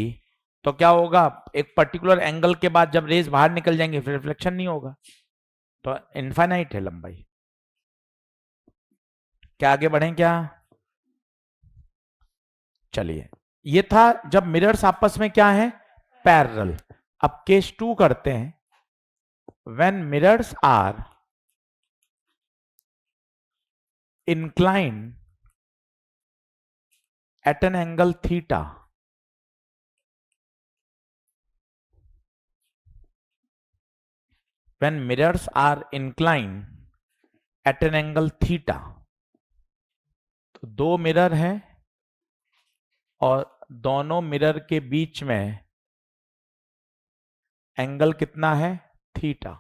A: तो क्या होगा, एक पर्टिकुलर एंगल के बाद जब रेज बाहर निकल जाएंगे फिर रिफ्लेक्शन नहीं होगा। तो इनफाइनाइट है लंबाई। क्या आगे बढ़ें क्या? चलिए, ये था जब मिरर्स आपस में क्या है, पैरेलल। अब केस 2 करते हैं। when mirrors are inclined at an angle theta, when mirrors are inclined at an angle theta, तो दो मिरर हैं और दोनों मिरर के बीच में एंगल कितना है, थीटा।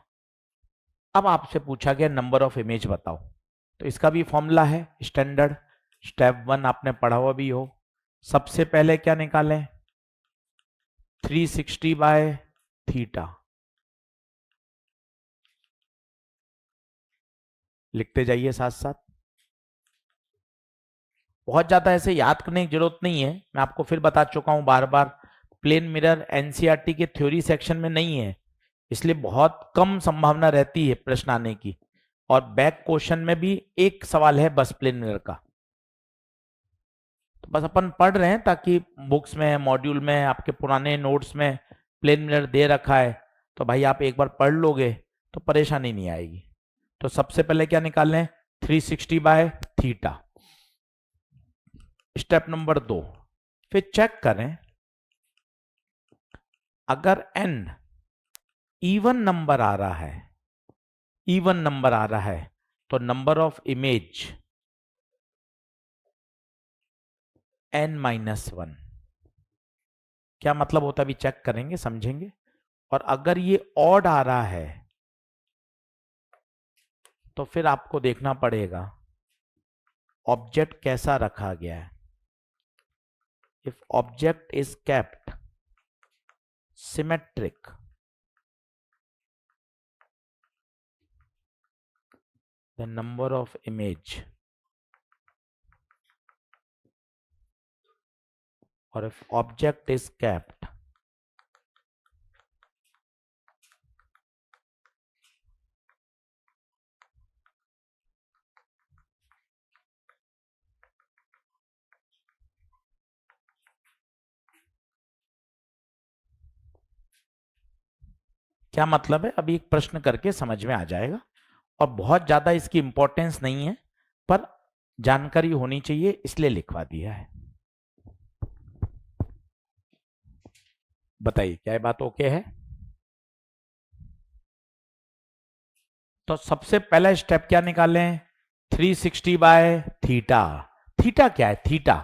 A: अब आपसे पूछा गया नंबर ऑफ इमेज बताओ, तो इसका भी फॉर्मूला है स्टैंडर्ड, स्टेप 1 आपने पढ़ा हुआ भी हो। सबसे पहले क्या निकालें, 360 बाय थीटा, लिखते जाइए साथ साथ। बहुत ज्यादा ऐसे याद करने की जरूरत नहीं है, मैं आपको फिर बता चुका हूं बार बार, प्लेन मिरर एनसीईआरटी के थ्योरी सेक्शन में नहीं है, इसलिए बहुत कम संभावना रहती है प्रश्न आने की, और बैक क्वेश्चन में भी एक सवाल है बस प्लेन मिरर का। तो बस अपन पढ़ रहे हैं ताकि बुक्स में, मॉड्यूल में, आपके पुराने नोट्स में प्लेन मिरर दे रखा है, तो भाई आप एक बार पढ़ लोगे तो परेशानी नहीं आएगी। तो सबसे पहले क्या निकाल लें, 360 बाय थीटा। स्टेप नंबर 2, फिर चेक करें अगर n इवन नंबर आ रहा है, इवन नंबर आ रहा है, तो नंबर ऑफ इमेज n-1। क्या मतलब होता है अभी चेक करेंगे, समझेंगे। और अगर ये ऑड आ रहा है तो फिर आपको देखना पड़ेगा ऑब्जेक्ट कैसा रखा गया है। If object is kept symmetric, the number of image, or if object is kept क्या मतलब है अभी एक प्रश्न करके समझ में आ जाएगा, और बहुत ज्यादा इसकी इंपॉर्टेंस नहीं है पर जानकारी होनी चाहिए इसलिए लिखवा दिया है। बताइए क्या ये बात ओके है। तो सबसे पहला स्टेप क्या निकालें, 360 बाय थीटा। थीटा क्या है, थीटा,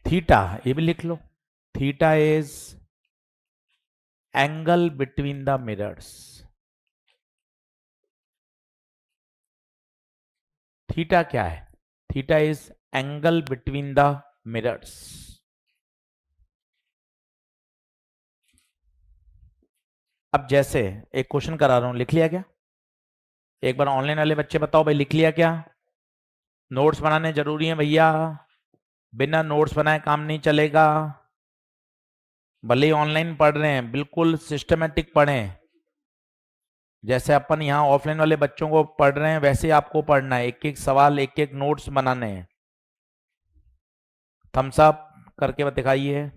A: थीटा ये भी लिख लो, theta is angle between the mirrors. Theta क्या है, theta is angle between the mirrors. अब जैसे एक क्वेश्चन करा रहा हूं, लिख लिया क्या, एक बार ऑनलाइन वाले बच्चे बताओ भाई लिख लिया क्या। नोट्स बनाने जरूरी है भैया, बिना नोट्स बनाए काम नहीं चलेगा। भले ही ऑनलाइन पढ़ रहे हैं बिल्कुल सिस्टमेटिक पढ़ें, जैसे अपन यहाँ ऑफलाइन वाले बच्चों को पढ़ रहे हैं वैसे आपको पढ़ना है, एक एक सवाल, एक एक नोट्स बनाने हैं। थम्स अप करके दिखाइए,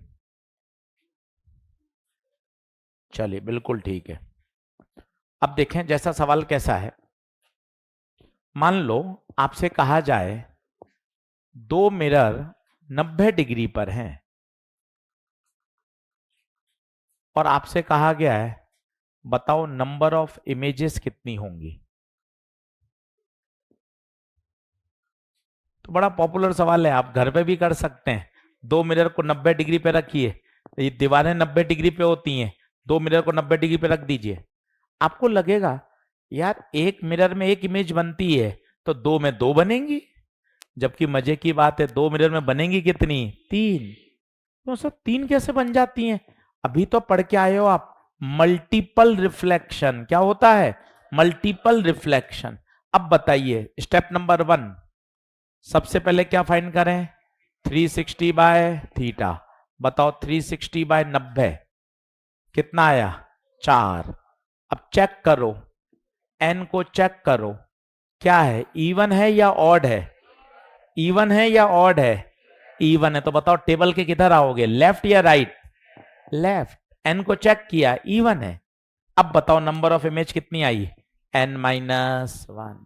A: चलिए बिल्कुल ठीक है। अब देखें जैसा सवाल कैसा है, मान लो आपसे कहा जाए दो मिरर 90 डिग्री पर हैं और आपसे कहा गया है बताओ नंबर ऑफ इमेजेस कितनी होंगी। तो बड़ा पॉपुलर सवाल है, आप घर पे भी कर सकते हैं। दो मिरर को 90 डिग्री पे रखिए, ये दीवारें 90 डिग्री पे होती हैं, दो मिरर को 90 डिग्री पे रख दीजिए। आपको लगेगा यार एक मिरर में एक इमेज बनती है तो दो में दो बनेंगी, जबकि मजे की बात है दो मिरर में बनेंगी कितनी, तीन। तो सर तीन कैसे बन जाती हैं, अभी तो पढ़ के आए हो आप मल्टीपल रिफ्लेक्शन। क्या होता है, मल्टीपल रिफ्लेक्शन। अब बताइए स्टेप नंबर 1, सबसे पहले क्या फाइंड करें, 360 बाय थीटा। बताओ 360 बाय 90 कितना आया, 4। अब चेक करो n को, चेक करो क्या है, इवन है या ऑड है, इवन है या ऑड है, इवन है। तो बताओ टेबल के किधर आओगे, लेफ्ट या राइट, लेफ्ट। n को चेक किया इवन है, अब बताओ नंबर ऑफ इमेज कितनी आई, n-1।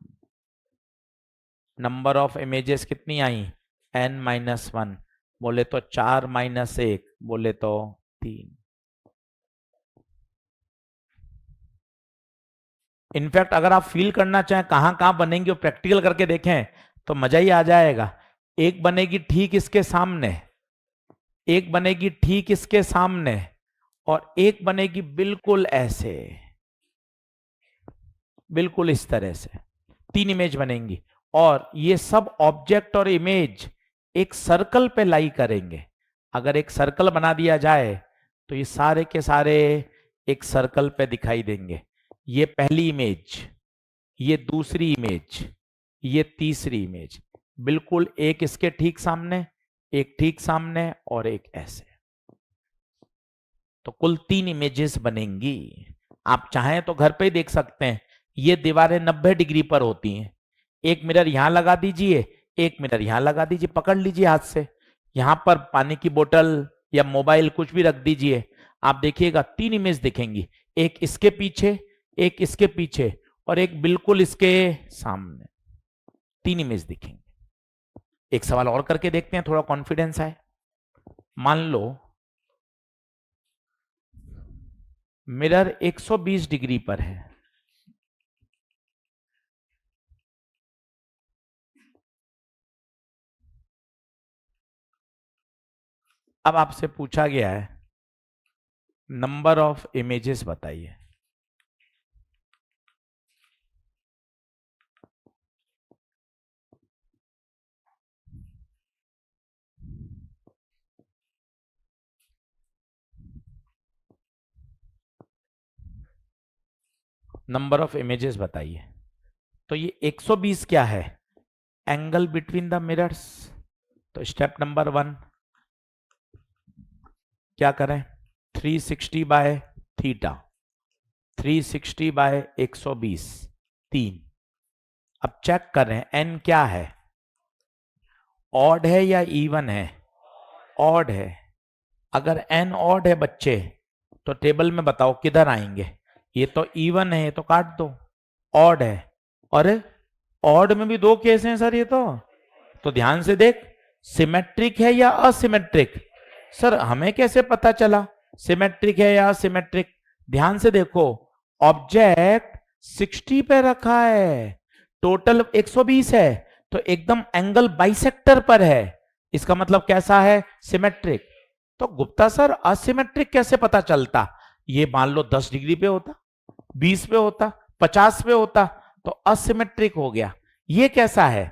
A: नंबर ऑफ इमेजेस कितनी आई, n-1। बोले तो 4-1, बोले तो 3। इनफैक्ट अगर आप फील करना चाहें कहां कहां बनेंगे और प्रैक्टिकल करके देखें तो मजा ही आ जाएगा। एक बनेगी ठीक इसके सामने, एक बनेगी ठीक इसके सामने, और एक बनेगी बिल्कुल ऐसे, बिल्कुल इस तरह से। 3 इमेज बनेंगी और ये सब ऑब्जेक्ट और इमेज एक सर्कल पे लाई करेंगे। अगर एक सर्कल बना दिया जाए तो ये सारे के सारे एक सर्कल पे दिखाई देंगे। ये पहली इमेज, ये दूसरी इमेज, ये तीसरी इमेज, बिल्कुल एक इसके ठीक सामने, एक ठीक सामने और एक ऐसे। तो कुल 3 इमेजेस बनेंगी। आप चाहें तो घर पे ही देख सकते हैं। ये दीवारें 90 डिग्री पर होती हैं। एक मिरर यहां लगा दीजिए, एक मिरर यहां लगा दीजिए, पकड़ लीजिए हाथ से। यहां पर पानी की बोतल या मोबाइल कुछ भी रख दीजिए, आप देखिएगा 3 इमेज दिखेंगी। एक इसके पीछे, एक इसके पीछे और एक बिल्कुल इसके सामने। 3 इमेज दिखेंगे। एक सवाल और करके देखते हैं, थोड़ा कॉन्फिडेंस आए। मान लो मिरर 120 डिग्री पर है, अब आपसे पूछा गया है नंबर ऑफ इमेजेस बताइए। नंबर ऑफ इमेजेस बताइए। तो ये 120 क्या है, एंगल बिटवीन द मिरर्स। तो स्टेप नंबर 1 क्या करें, 360 बाय थीटा, 360 बाय 120, 3। अब चेक करें एन क्या है, ऑड है या इवन है, ऑड है। अगर एन ऑड है बच्चे तो टेबल में बताओ किधर आएंगे। ये तो इवन है, ये तो काट दो। ऑड है, अरे ऑड में भी 2 केस हैं सर, ये तो ध्यान से देख, सिमेट्रिक है या असिमेट्रिक। सर हमें कैसे पता चला सिमेट्रिक है या असिमेट्रिक। ध्यान से देखो, ऑब्जेक्ट 60 पे रखा है, टोटल 120 है, तो एकदम एंगल बाइसेक्टर पर है। इसका मतलब कैसा है, सिमेट्रिक। तो गुप्ता सर असिमेट्रिक कैसे पता चलता। ये मान लो 10 डिग्री पे होता, 20 पे होता, 50 पे होता, तो असिमेट्रिक हो गया। ये कैसा है,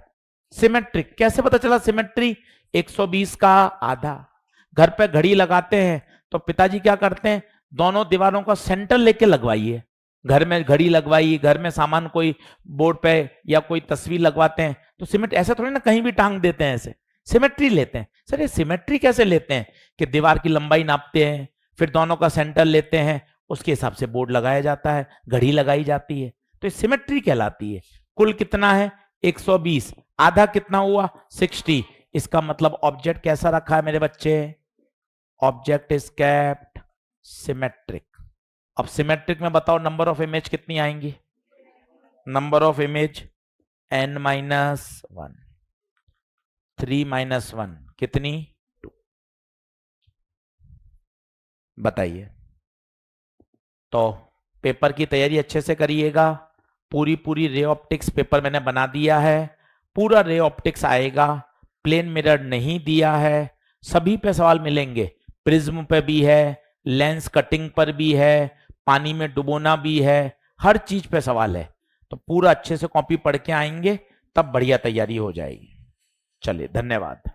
A: सिमेट्रिक। कैसे पता चला सिमेट्री, 120 का आधा। घर पे घड़ी लगाते हैं तो पिताजी क्या करते हैं, दोनों दीवारों का सेंटर लेके लगवाइए। घर में घड़ी लगवाई, घर में सामान कोई बोर्ड पे या कोई तस्वीर लगवाते हैं तो सिमेट्री ऐसा थोड़ी ना कहीं भी टांग देते हैं, ऐसे सिमेट्री लेते हैं। सर ये सिमेट्री कैसे लेते हैं कि दीवार की लंबाई नापते हैं, फिर दोनों का सेंटर लेते हैं, उसके हिसाब से बोर्ड लगाया जाता है, घड़ी लगाई जाती है, तो ये सिमेट्री कहलाती है। कुल कितना है 120, आधा कितना हुआ 60। इसका मतलब ऑब्जेक्ट कैसा रखा है मेरे बच्चे, ऑब्जेक्ट इज केप्ट सिमेट्रिक। अब सिमेट्रिक में बताओ नंबर ऑफ इमेज कितनी आएंगी, नंबर ऑफ इमेज n-1, 3-1 कितनी 2। बताइए। तो पेपर की तैयारी अच्छे से करिएगा। पूरी रे ऑप्टिक्स पेपर मैंने बना दिया है, पूरा रे ऑप्टिक्स आएगा। प्लेन मिरर नहीं दिया है, सभी पे सवाल मिलेंगे। प्रिज्म पे भी है, लेंस कटिंग पर भी है, पानी में डुबोना भी है, हर चीज पे सवाल है। तो पूरा अच्छे से कॉपी पढ़ के आएंगे तब बढ़िया तैयारी हो जाएगी। चलिए धन्यवाद।